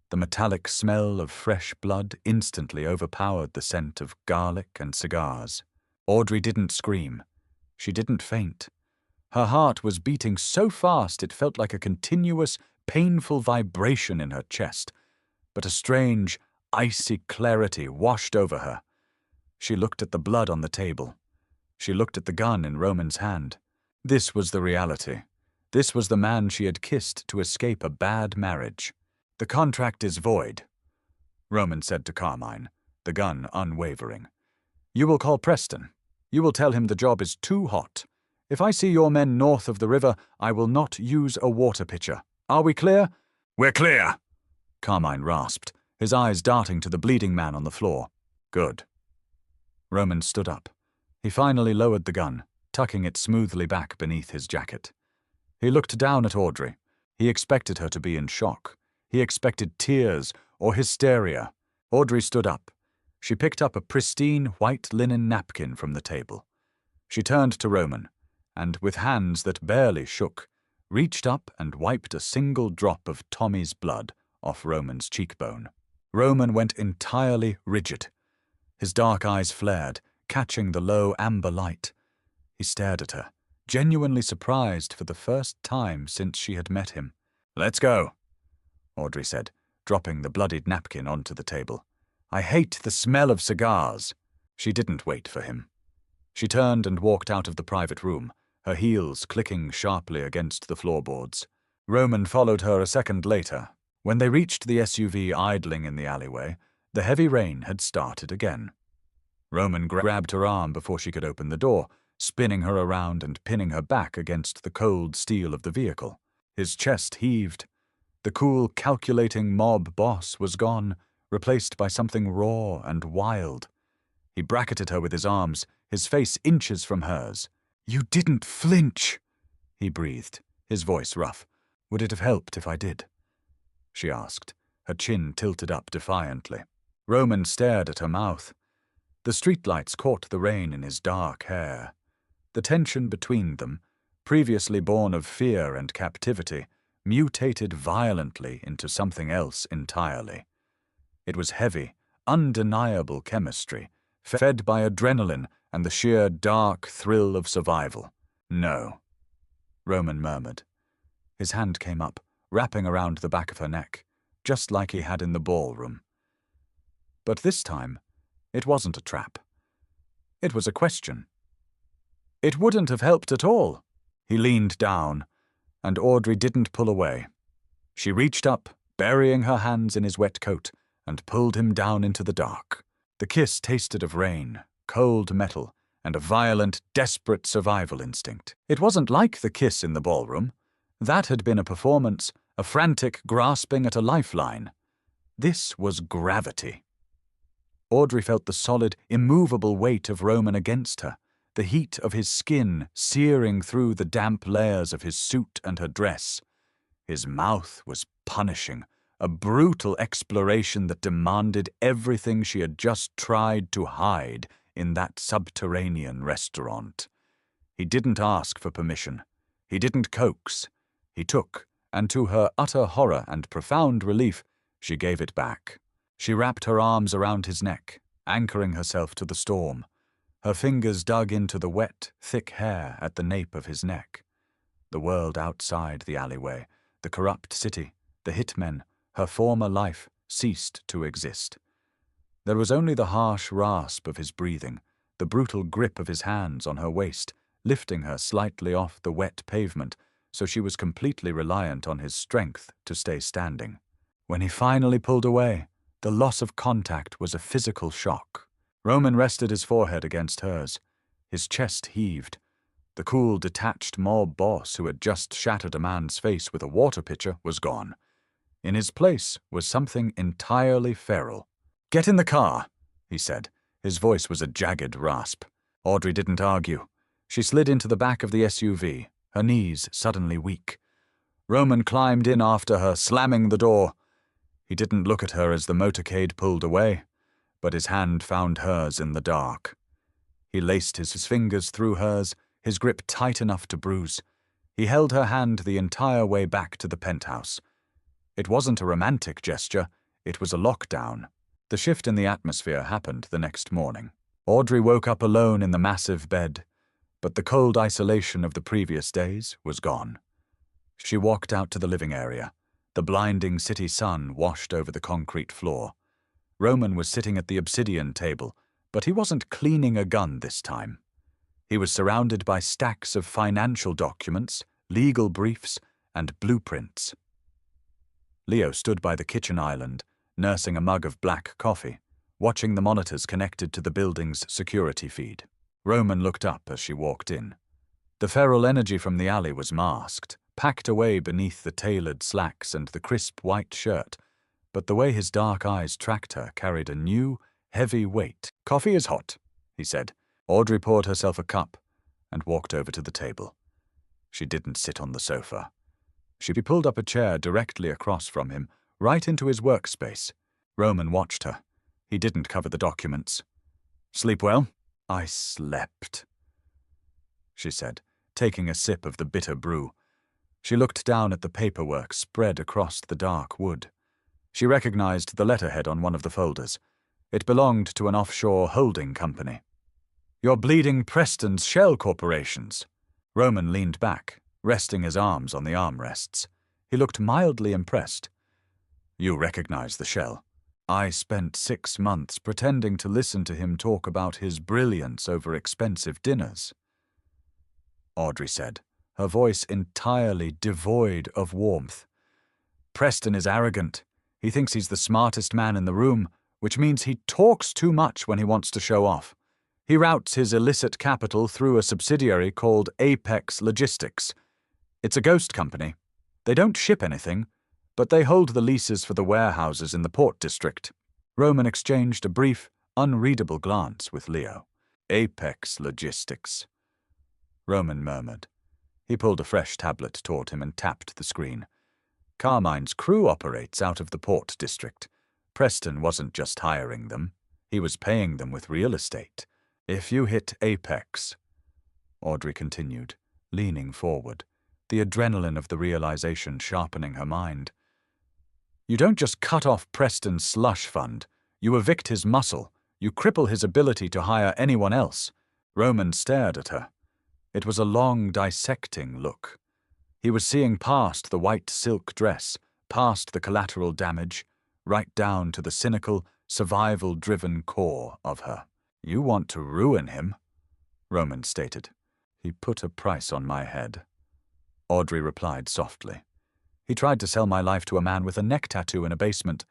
The metallic smell of fresh blood instantly overpowered the scent of garlic and cigars. Audrey didn't scream. She didn't faint. Her heart was beating so fast it felt like a continuous, painful vibration in her chest, but a strange, icy clarity washed over her. She looked at the blood on the table. She looked at the gun in Roman's hand. This was the reality. This was the man she had kissed to escape a bad marriage. "The contract is void," Roman said to Carmine, the gun unwavering. "You will call Preston. You will tell him the job is too hot. If I see your men north of the river, I will not use a water pitcher. Are we clear?" "We're clear," Carmine rasped, his eyes darting to the bleeding man on the floor. "Good." Roman stood up. He finally lowered the gun, tucking it smoothly back beneath his jacket. He looked down at Audrey. He expected her to be in shock. He expected tears or hysteria. Audrey stood up. She picked up a pristine white linen napkin from the table. She turned to Roman, and with hands that barely shook, reached up and wiped a single drop of Tommy's blood off Roman's cheekbone. Roman went entirely rigid. His dark eyes flared, catching the low amber light. He stared at her, genuinely surprised for the first time since she had met him. "Let's go," Audrey said, dropping the bloodied napkin onto the table. "I hate the smell of cigars." She didn't wait for him. She turned and walked out of the private room, her heels clicking sharply against the floorboards. Roman followed her a second later. When they reached the SUV idling in the alleyway, the heavy rain had started again. Roman grabbed her arm before she could open the door, spinning her around and pinning her back against the cold steel of the vehicle. His chest heaved. The cool, calculating mob boss was gone, replaced by something raw and wild. He bracketed her with his arms, his face inches from hers. "You didn't flinch," he breathed, his voice rough. "Would it have helped if I did?" she asked, her chin tilted up defiantly. Roman stared at her mouth. The streetlights caught the rain in his dark hair. The tension between them, previously born of fear and captivity, mutated violently into something else entirely. It was heavy, undeniable chemistry, fed by adrenaline and the sheer dark thrill of survival. "No," Roman murmured. His hand came up, wrapping around the back of her neck, just like he had in the ballroom. But this time, it wasn't a trap. It was a question. "It wouldn't have helped at all." He leaned down, and Audrey didn't pull away. She reached up, burying her hands in his wet coat, and pulled him down into the dark. The kiss tasted of rain, cold metal, and a violent, desperate survival instinct. It wasn't like the kiss in the ballroom. That had been a performance, a frantic grasping at a lifeline. This was gravity. Audrey felt the solid, immovable weight of Roman against her, the heat of his skin searing through the damp layers of his suit and her dress. His mouth was punishing, a brutal exploration that demanded everything she had just tried to hide in that subterranean restaurant. He didn't ask for permission. He didn't coax. He took, and to her utter horror and profound relief, she gave it back. She wrapped her arms around his neck, anchoring herself to the storm. Her fingers dug into the wet, thick hair at the nape of his neck. The world outside the alleyway, the corrupt city, the hitmen, her former life, ceased to exist. There was only the harsh rasp of his breathing, the brutal grip of his hands on her waist, lifting her slightly off the wet pavement, so she was completely reliant on his strength to stay standing. When he finally pulled away, the loss of contact was a physical shock. Roman rested his forehead against hers. His chest heaved. The cool, detached mob boss who had just shattered a man's face with a water pitcher was gone. In his place was something entirely feral. "Get in the car," he said. His voice was a jagged rasp. Audrey didn't argue. She slid into the back of the SUV, her knees suddenly weak. Roman climbed in after her, slamming the door. He didn't look at her as the motorcade pulled away, but his hand found hers in the dark. He laced his fingers through hers, his grip tight enough to bruise. He held her hand the entire way back to the penthouse. It wasn't a romantic gesture, it was a lockdown. The shift in the atmosphere happened the next morning. Audrey woke up alone in the massive bed, but the cold isolation of the previous days was gone. She walked out to the living area. The blinding city sun washed over the concrete floor. Roman was sitting at the obsidian table, but he wasn't cleaning a gun this time. He was surrounded by stacks of financial documents, legal briefs, and blueprints. Leo stood by the kitchen island, nursing a mug of black coffee, watching the monitors connected to the building's security feed. Roman looked up as she walked in. The feral energy from the alley was masked, packed away beneath the tailored slacks and the crisp white shirt, but the way his dark eyes tracked her carried a new, heavy weight. "Coffee is hot," he said. Audrey poured herself a cup and walked over to the table. She didn't sit on the sofa. She pulled up a chair directly across from him, right into his workspace. Roman watched her. He didn't cover the documents. "Sleep well?" "I slept," she said, taking a sip of the bitter brew. She looked down at the paperwork spread across the dark wood. She recognized the letterhead on one of the folders. It belonged to an offshore holding company. "You're bleeding Preston's shell corporations." Roman leaned back, resting his arms on the armrests. He looked mildly impressed. "You recognize the shell?" "I spent 6 months pretending to listen to him talk about his brilliance over expensive dinners," Audrey said, her voice entirely devoid of warmth. "Preston is arrogant. He thinks he's the smartest man in the room, which means he talks too much when he wants to show off. He routes his illicit capital through a subsidiary called Apex Logistics. It's a ghost company. They don't ship anything, but they hold the leases for the warehouses in the port district." Roman exchanged a brief, unreadable glance with Leo. "Apex Logistics," Roman murmured. He pulled a fresh tablet toward him and tapped the screen. "Carmine's crew operates out of the port district. Preston wasn't just hiring them. He was paying them with real estate. If you hit Apex," Audrey continued, leaning forward, the adrenaline of the realization sharpening her mind, "you don't just cut off Preston's slush fund. You evict his muscle. You cripple his ability to hire anyone else." Roman stared at her. It was a long, dissecting look. He was seeing past the white silk dress, past the collateral damage, right down to the cynical, survival-driven core of her. "You want to ruin him," Roman stated. "He put a price on my head," Audrey replied softly. "He tried to sell my life to a man with a neck tattoo in a basement.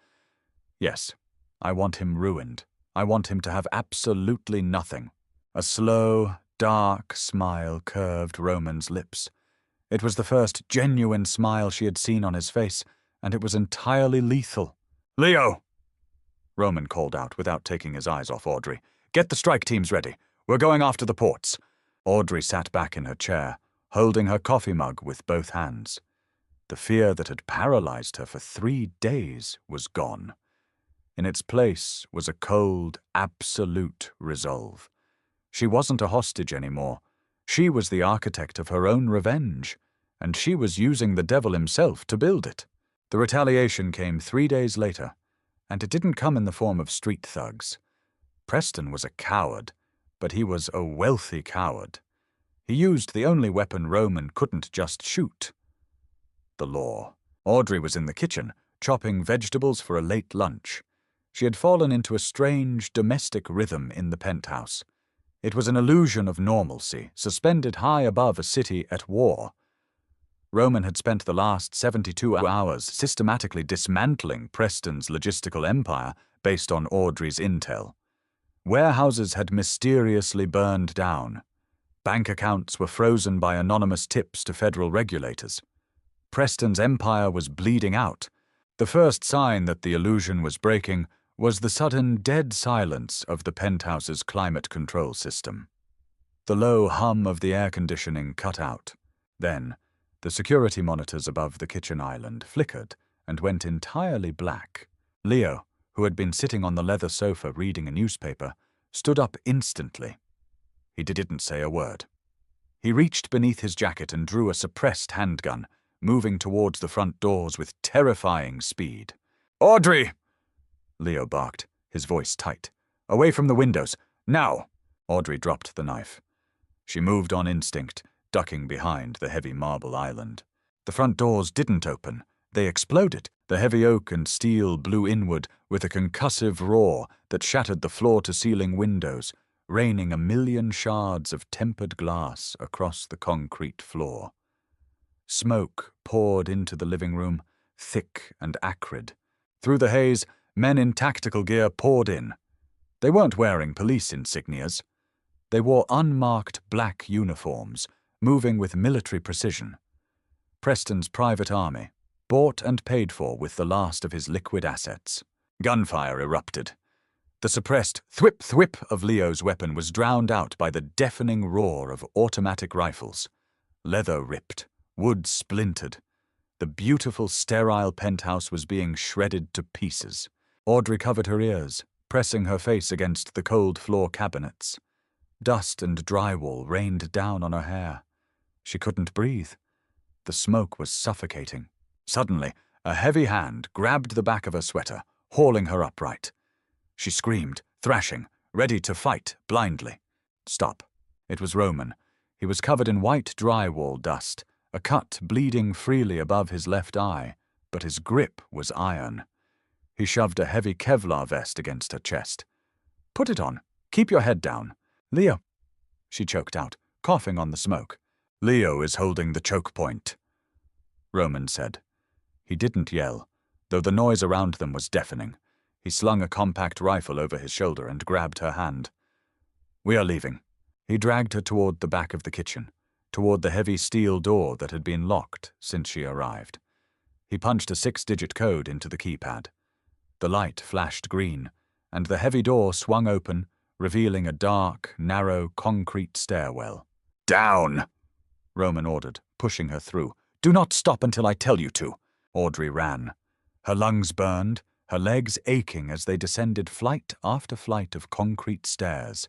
Yes, I want him ruined. I want him to have absolutely nothing." A slow, dark smile curved Roman's lips. It was the first genuine smile she had seen on his face, and it was entirely lethal. "Leo!" Roman called out without taking his eyes off Audrey. "Get the strike teams ready. We're going after the ports." Audrey sat back in her chair, holding her coffee mug with both hands. The fear that had paralyzed her for 3 days was gone. In its place was a cold, absolute resolve. She wasn't a hostage anymore. She was the architect of her own revenge, and she was using the devil himself to build it. The retaliation came 3 days later, and it didn't come in the form of street thugs. Preston was a coward, but he was a wealthy coward. He used the only weapon Roman couldn't just shoot: the law. Audrey was in the kitchen, chopping vegetables for a late lunch. She had fallen into a strange domestic rhythm in the penthouse. It was an illusion of normalcy, suspended high above a city at war. Roman had spent the last 72 hours systematically dismantling Preston's logistical empire based on Audrey's intel. Warehouses had mysteriously burned down. Bank accounts were frozen by anonymous tips to federal regulators. Preston's empire was bleeding out. The first sign that the illusion was breaking was the sudden dead silence of the penthouse's climate control system. The low hum of the air conditioning cut out. Then, the security monitors above the kitchen island flickered and went entirely black. Leo, who had been sitting on the leather sofa reading a newspaper, stood up instantly. He didn't say a word. He reached beneath his jacket and drew a suppressed handgun, moving towards the front doors with terrifying speed. "Audrey!" Leo barked, his voice tight. "Away from the windows! Now!" Audrey dropped the knife. She moved on instinct, ducking behind the heavy marble island. The front doors didn't open. They exploded. The heavy oak and steel blew inward with a concussive roar that shattered the floor-to-ceiling windows, raining a million shards of tempered glass across the concrete floor. Smoke poured into the living room, thick and acrid. Through the haze, men in tactical gear poured in. They weren't wearing police insignias. They wore unmarked black uniforms, moving with military precision. Preston's private army, bought and paid for with the last of his liquid assets. Gunfire erupted. The suppressed thwip-thwip of Leo's weapon was drowned out by the deafening roar of automatic rifles. Leather ripped, wood splintered. The beautiful, sterile penthouse was being shredded to pieces. Audrey covered her ears, pressing her face against the cold floor cabinets. Dust and drywall rained down on her hair. She couldn't breathe. The smoke was suffocating. Suddenly, a heavy hand grabbed the back of her sweater, hauling her upright. She screamed, thrashing, ready to fight blindly. "Stop." It was Roman. He was covered in white drywall dust, a cut bleeding freely above his left eye, but his grip was iron. He shoved a heavy Kevlar vest against her chest. "Put it on. Keep your head down." "Leo," she choked out, coughing on the smoke. "Leo is holding the choke point," Roman said. He didn't yell, though the noise around them was deafening. He slung a compact rifle over his shoulder and grabbed her hand. "We are leaving." He dragged her toward the back of the kitchen, toward the heavy steel door that had been locked since she arrived. He punched a 6-digit code into the keypad. The light flashed green, and the heavy door swung open, revealing a dark, narrow concrete stairwell. "Down!" Roman ordered, pushing her through. "Do not stop until I tell you to." Audrey ran. Her lungs burned, her legs aching as they descended flight after flight of concrete stairs.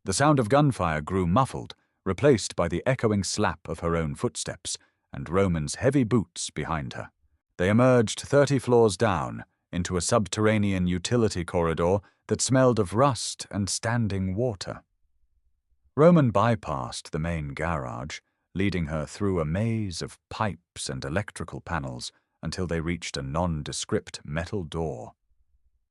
The sound of gunfire grew muffled, replaced by the echoing slap of her own footsteps and Roman's heavy boots behind her. They emerged 30 floors down, into a subterranean utility corridor that smelled of rust and standing water. Roman bypassed the main garage, leading her through a maze of pipes and electrical panels until they reached a nondescript metal door.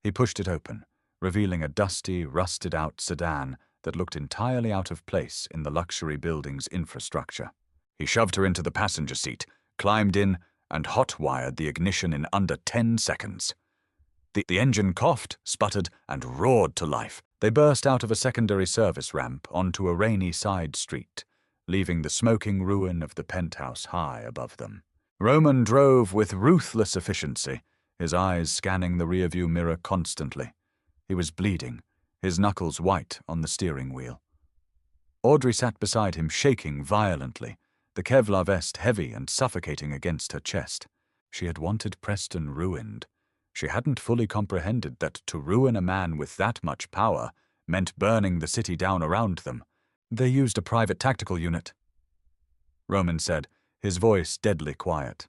He pushed it open, revealing a dusty, rusted-out sedan that looked entirely out of place in the luxury building's infrastructure. He shoved her into the passenger seat, climbed in, and hot-wired the ignition in under 10 seconds. The engine coughed, sputtered, and roared to life. They burst out of a secondary service ramp onto a rainy side street, leaving the smoking ruin of the penthouse high above them. Roman drove with ruthless efficiency, his eyes scanning the rearview mirror constantly. He was bleeding, his knuckles white on the steering wheel. Audrey sat beside him, shaking violently, the Kevlar vest heavy and suffocating against her chest. She had wanted Preston ruined. She hadn't fully comprehended that to ruin a man with that much power meant burning the city down around them. They used a private tactical unit, Roman said, his voice deadly quiet.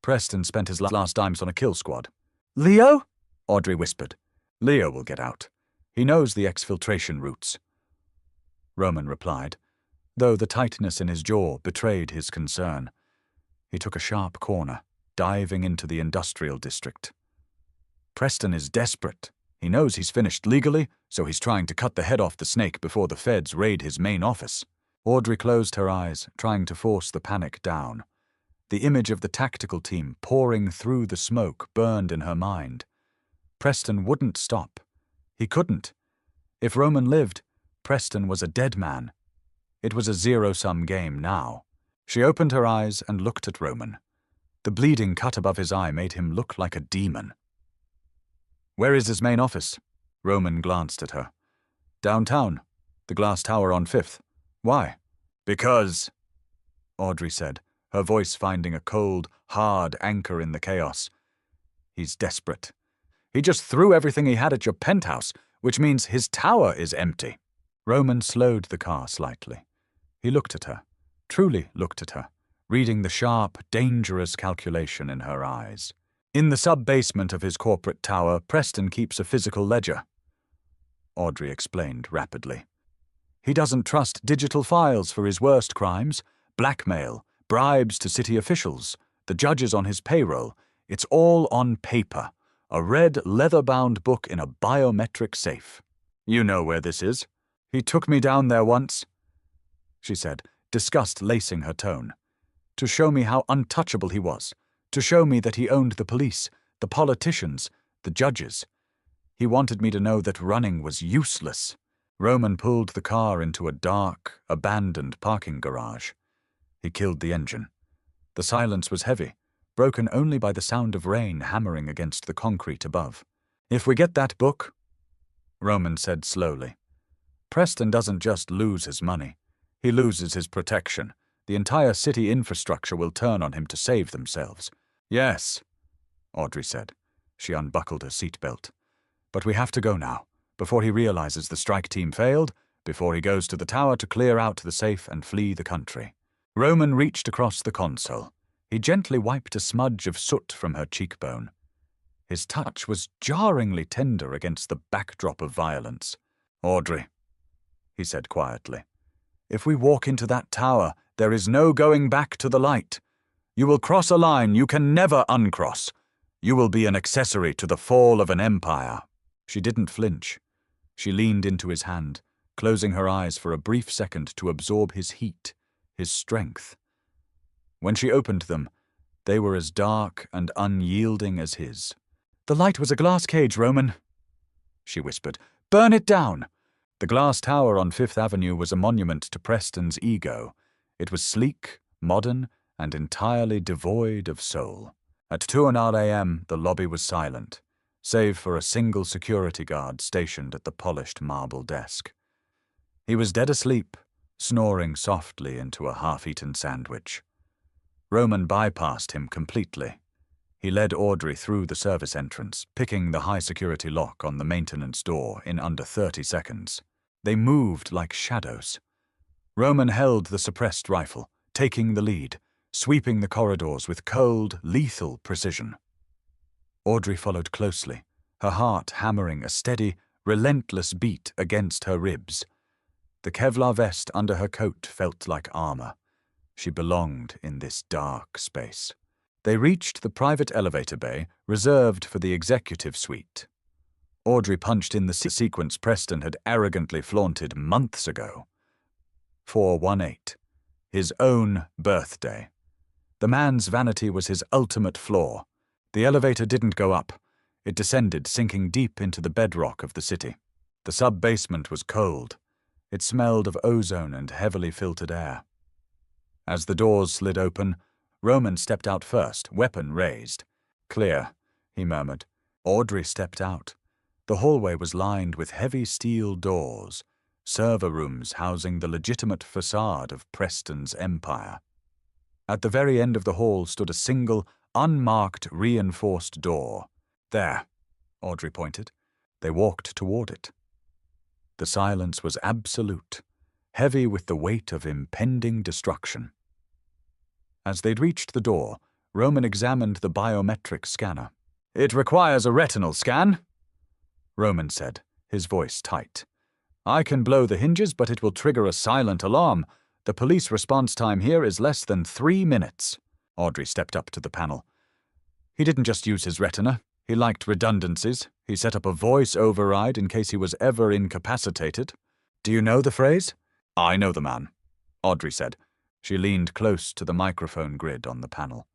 Preston spent his last dimes on a kill squad. Leo? Audrey whispered. Leo will get out. He knows the exfiltration routes. Roman replied, though the tightness in his jaw betrayed his concern. He took a sharp corner, diving into the industrial district. Preston is desperate. He knows he's finished legally, so he's trying to cut the head off the snake before the feds raid his main office. Audrey closed her eyes, trying to force the panic down. The image of the tactical team pouring through the smoke burned in her mind. Preston wouldn't stop. He couldn't. If Roman lived, Preston was a dead man. It was a zero-sum game now. She opened her eyes and looked at Roman. The bleeding cut above his eye made him look like a demon. Where is his main office? Roman glanced at her. Downtown. The glass tower on 5th. Why? Because, Audrey said, her voice finding a cold, hard anchor in the chaos. He's desperate. He just threw everything he had at your penthouse, which means his tower is empty. Roman slowed the car slightly. He looked at her, truly looked at her, reading the sharp, dangerous calculation in her eyes. In the sub-basement of his corporate tower, Preston keeps a physical ledger, Audrey explained rapidly. He doesn't trust digital files for his worst crimes, blackmail, bribes to city officials, the judges on his payroll. It's all on paper, a red leather-bound book in a biometric safe. You know where this is. He took me down there once, she said, disgust lacing her tone, to show me how untouchable he was, to show me that he owned the police, the politicians, the judges. He wanted me to know that running was useless. Roman pulled the car into a dark, abandoned parking garage. He killed the engine. The silence was heavy, broken only by the sound of rain hammering against the concrete above. If we get that book, Roman said slowly, Preston doesn't just lose his money. He loses his protection. The entire city infrastructure will turn on him to save themselves. Yes, Audrey said. She unbuckled her seatbelt. But we have to go now, before he realizes the strike team failed, before he goes to the tower to clear out the safe and flee the country. Roman reached across the console. He gently wiped a smudge of soot from her cheekbone. His touch was jarringly tender against the backdrop of violence. Audrey, he said quietly, if we walk into that tower, there is no going back to the light. You will cross a line you can never uncross. You will be an accessory to the fall of an empire. She didn't flinch. She leaned into his hand, closing her eyes for a brief second to absorb his heat, his strength. When she opened them, they were as dark and unyielding as his. The light was a glass cage, Roman, she whispered. Burn it down. The glass tower on 5th Avenue was a monument to Preston's ego. It was sleek, modern, and entirely devoid of soul. At 2:00 a.m., the lobby was silent, save for a single security guard stationed at the polished marble desk. He was dead asleep, snoring softly into a half-eaten sandwich. Roman bypassed him completely. He led Audrey through the service entrance, picking the high-security lock on the maintenance door in under 30 seconds. They moved like shadows. Roman held the suppressed rifle, taking the lead, sweeping the corridors with cold, lethal precision. Audrey followed closely, her heart hammering a steady, relentless beat against her ribs. The Kevlar vest under her coat felt like armor. She belonged in this dark space. They reached the private elevator bay reserved for the executive suite. Audrey punched in the sequence Preston had arrogantly flaunted months ago. 418. His own birthday. The man's vanity was his ultimate flaw. The elevator didn't go up. It descended, sinking deep into the bedrock of the city. The sub-basement was cold. It smelled of ozone and heavily filtered air. As the doors slid open, Roman stepped out first, weapon raised. Clear, he murmured. Audrey stepped out. The hallway was lined with heavy steel doors, server rooms housing the legitimate facade of Preston's empire. At the very end of the hall stood a single, unmarked, reinforced door. There, Audrey pointed. They walked toward it. The silence was absolute. heavy with the weight of impending destruction. As they'd reached the door, Roman examined the biometric scanner. "It requires a retinal scan," Roman said, his voice tight. "I can blow the hinges, but it will trigger a silent alarm. The police response time here is less than 3 minutes. Audrey stepped up to the panel. He didn't just use his retina. He liked redundancies. He set up a voice override in case he was ever incapacitated. "Do you know the phrase?" "I know the man," Audrey said. She leaned close to the microphone grid on the panel.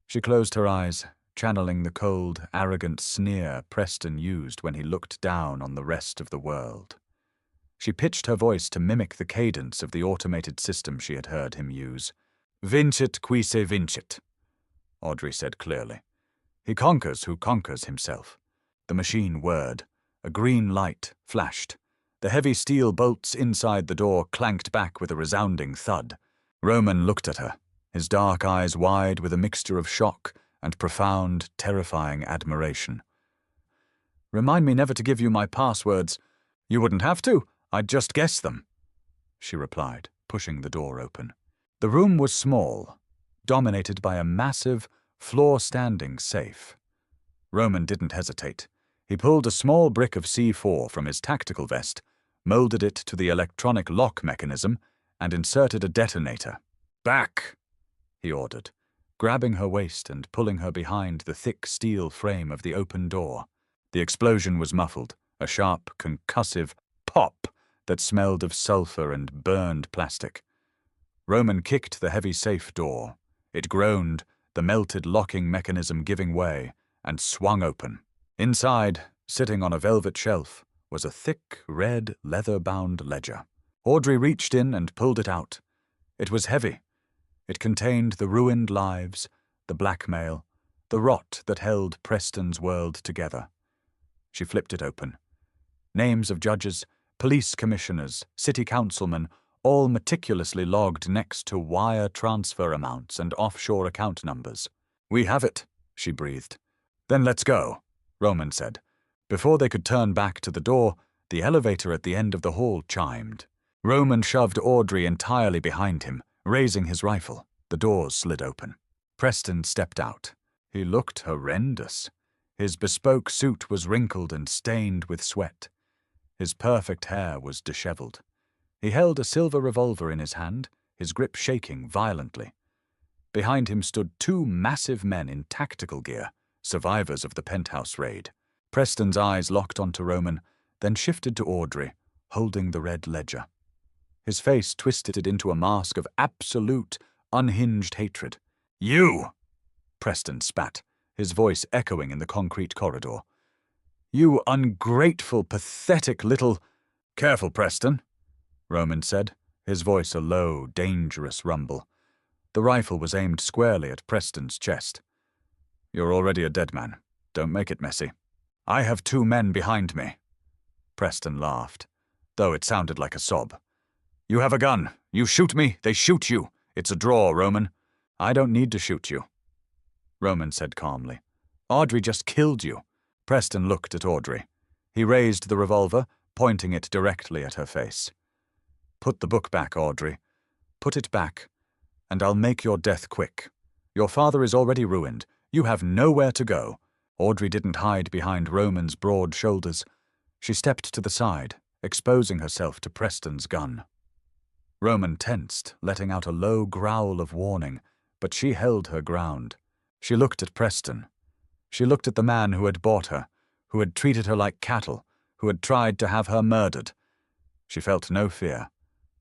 She closed her eyes, channeling the cold, arrogant sneer Preston used when he looked down on the rest of the world. She pitched her voice to mimic the cadence of the automated system she had heard him use. "Vincit qui se vincit," Audrey said clearly. "He conquers who conquers himself." The machine whirred. A green light flashed. The heavy steel bolts inside the door clanked back with a resounding thud. Roman looked at her, his dark eyes wide with a mixture of shock and profound, terrifying admiration. "Remind me never to give you my passwords." "You wouldn't have to. I'd just guess them," she replied, pushing the door open. The room was small, dominated by a massive, floor-standing safe. Roman didn't hesitate. He pulled a small brick of C4 from his tactical vest, molded it to the electronic lock mechanism, and inserted a detonator. "Back!" he ordered, grabbing her waist and pulling her behind the thick steel frame of the open door. The explosion was muffled, a sharp, concussive pop that smelled of sulfur and burned plastic. Roman kicked the heavy safe door. It groaned, the melted locking mechanism giving way, and swung open. Inside, sitting on a velvet shelf, was a thick, red, leather-bound ledger. Audrey reached in and pulled it out. It was heavy. It contained the ruined lives, the blackmail, the rot that held Preston's world together. She flipped it open. Names of judges, police commissioners, city councilmen, all meticulously logged next to wire transfer amounts and offshore account numbers. "We have it," she breathed. "Then let's go," Roman said. Before they could turn back to the door, the elevator at the end of the hall chimed. Roman shoved Audrey entirely behind him, raising his rifle. The doors slid open. Preston stepped out. He looked horrendous. His bespoke suit was wrinkled and stained with sweat. His perfect hair was disheveled. He held a silver revolver in his hand, his grip shaking violently. Behind him stood 2 massive men in tactical gear, survivors of the penthouse raid. Preston's eyes locked onto Roman, then shifted to Audrey, holding the red ledger. His face twisted into a mask of absolute, unhinged hatred. "You!" Preston spat, his voice echoing in the concrete corridor. "You ungrateful, pathetic little—" "Careful, Preston," Roman said, his voice a low, dangerous rumble. The rifle was aimed squarely at Preston's chest. "You're already a dead man. Don't make it messy." "I have 2 men behind me." Preston laughed, though it sounded like a sob. "You have a gun. You shoot me, they shoot you. It's a draw, Roman." "I don't need to shoot you," Roman said calmly. "Audrey just killed you." Preston looked at Audrey. He raised the revolver, pointing it directly at her face. "Put the book back, Audrey. Put it back, and I'll make your death quick. Your father is already ruined. You have nowhere to go." Audrey didn't hide behind Roman's broad shoulders. She stepped to the side, exposing herself to Preston's gun. Roman tensed, letting out a low growl of warning, but she held her ground. She looked at Preston. She looked at the man who had bought her, who had treated her like cattle, who had tried to have her murdered. She felt no fear,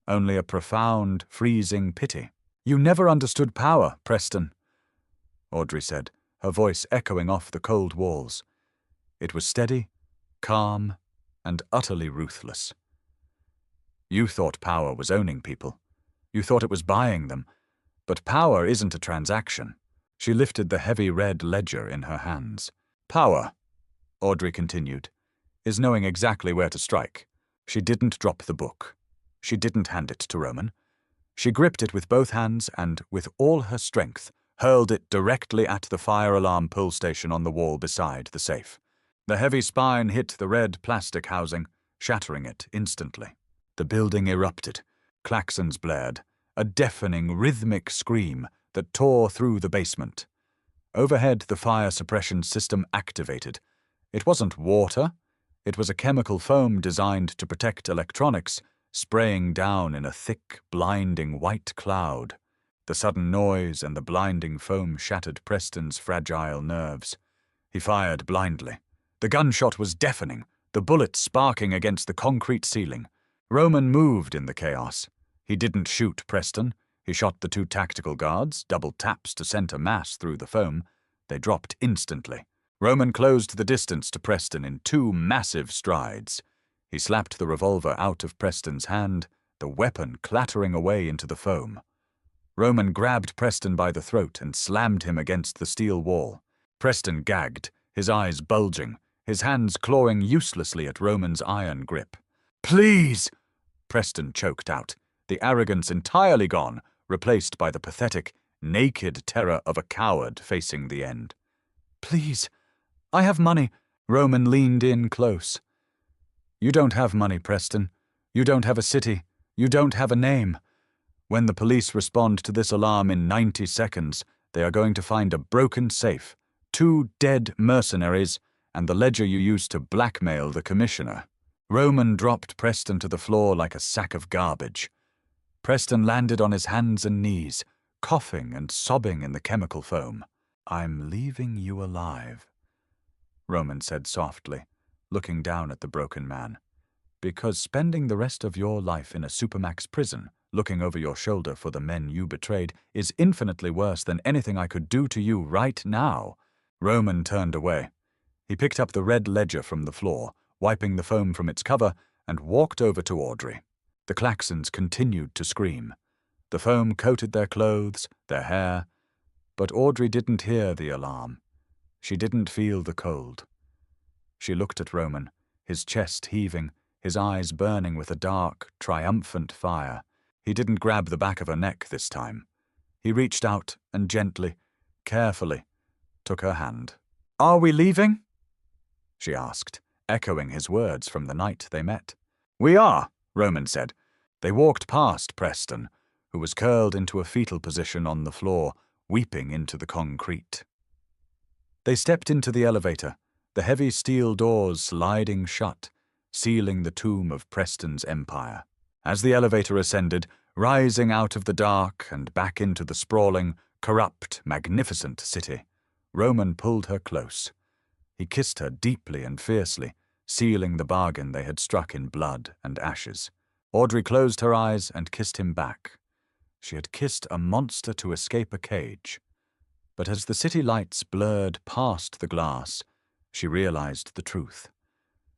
only a profound, freezing pity. "You never understood power, Preston," Audrey said, her voice echoing off the cold walls. It was steady, calm, and utterly ruthless. "You thought power was owning people. You thought it was buying them. But power isn't a transaction." She lifted the heavy red ledger in her hands. "Power," Audrey continued, "is knowing exactly where to strike." She didn't drop the book. She didn't hand it to Roman. She gripped it with both hands and, with all her strength, hurled it directly at the fire alarm pull station on the wall beside the safe. The heavy spine hit the red plastic housing, shattering it instantly. The building erupted. Klaxons blared, a deafening, rhythmic scream that tore through the basement. Overhead, the fire suppression system activated. It wasn't water. It was a chemical foam designed to protect electronics, spraying down in a thick, blinding white cloud. The sudden noise and the blinding foam shattered Preston's fragile nerves. He fired blindly. The gunshot was deafening, the bullets sparking against the concrete ceiling. Roman moved in the chaos. He didn't shoot Preston. He shot the two tactical guards, double taps to center mass through the foam. They dropped instantly. Roman closed the distance to Preston in two massive strides. He slapped the revolver out of Preston's hand, the weapon clattering away into the foam. Roman grabbed Preston by the throat and slammed him against the steel wall. Preston gagged, his eyes bulging, his hands clawing uselessly at Roman's iron grip. "Please!" Preston choked out, the arrogance entirely gone, replaced by the pathetic, naked terror of a coward facing the end. "Please, I have money." Roman leaned in close. "You don't have money, Preston. You don't have a city. You don't have a name. When the police respond to this alarm in 90 seconds, they are going to find a broken safe, 2 dead mercenaries, and the ledger you used to blackmail the commissioner." Roman dropped Preston to the floor like a sack of garbage. Preston landed on his hands and knees, coughing and sobbing in the chemical foam. "I'm leaving you alive," Roman said softly, looking down at the broken man. "Because spending the rest of your life in a supermax prison, looking over your shoulder for the men you betrayed, is infinitely worse than anything I could do to you right now." Roman turned away. He picked up the red ledger from the floor, wiping the foam from its cover, and walked over to Audrey. The Klaxons continued to scream. The foam coated their clothes, their hair, but Audrey didn't hear the alarm. She didn't feel the cold. She looked at Roman, his chest heaving, his eyes burning with a dark, triumphant fire. He didn't grab the back of her neck this time. He reached out and gently, carefully, took her hand. "Are we leaving?" she asked, echoing his words from the night they met. "We are," Roman said. They walked past Preston, who was curled into a fetal position on the floor, weeping into the concrete. They stepped into the elevator, the heavy steel doors sliding shut, sealing the tomb of Preston's empire. As the elevator ascended, rising out of the dark and back into the sprawling, corrupt, magnificent city, Roman pulled her close. He kissed her deeply and fiercely, sealing the bargain they had struck in blood and ashes. Audrey closed her eyes and kissed him back. She had kissed a monster to escape a cage. But as the city lights blurred past the glass, she realized the truth.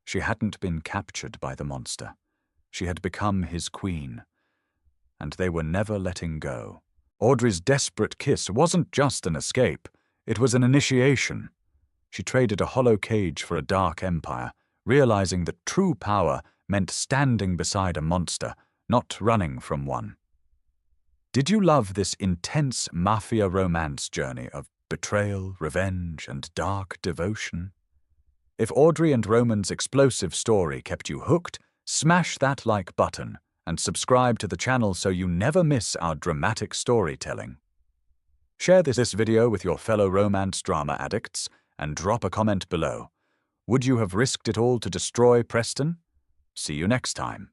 She hadn't been captured by the monster. She had become his queen. And they were never letting go. Audrey's desperate kiss wasn't just an escape. It was an initiation. She traded a hollow cage for a dark empire, realizing that true power meant standing beside a monster, not running from one. Did you love this intense mafia romance journey of betrayal, revenge, and dark devotion? If Audrey and Roman's explosive story kept you hooked, smash that like button and subscribe to the channel so you never miss our dramatic storytelling. Share this video with your fellow romance drama addicts and drop a comment below. Would you have risked it all to destroy Preston? See you next time.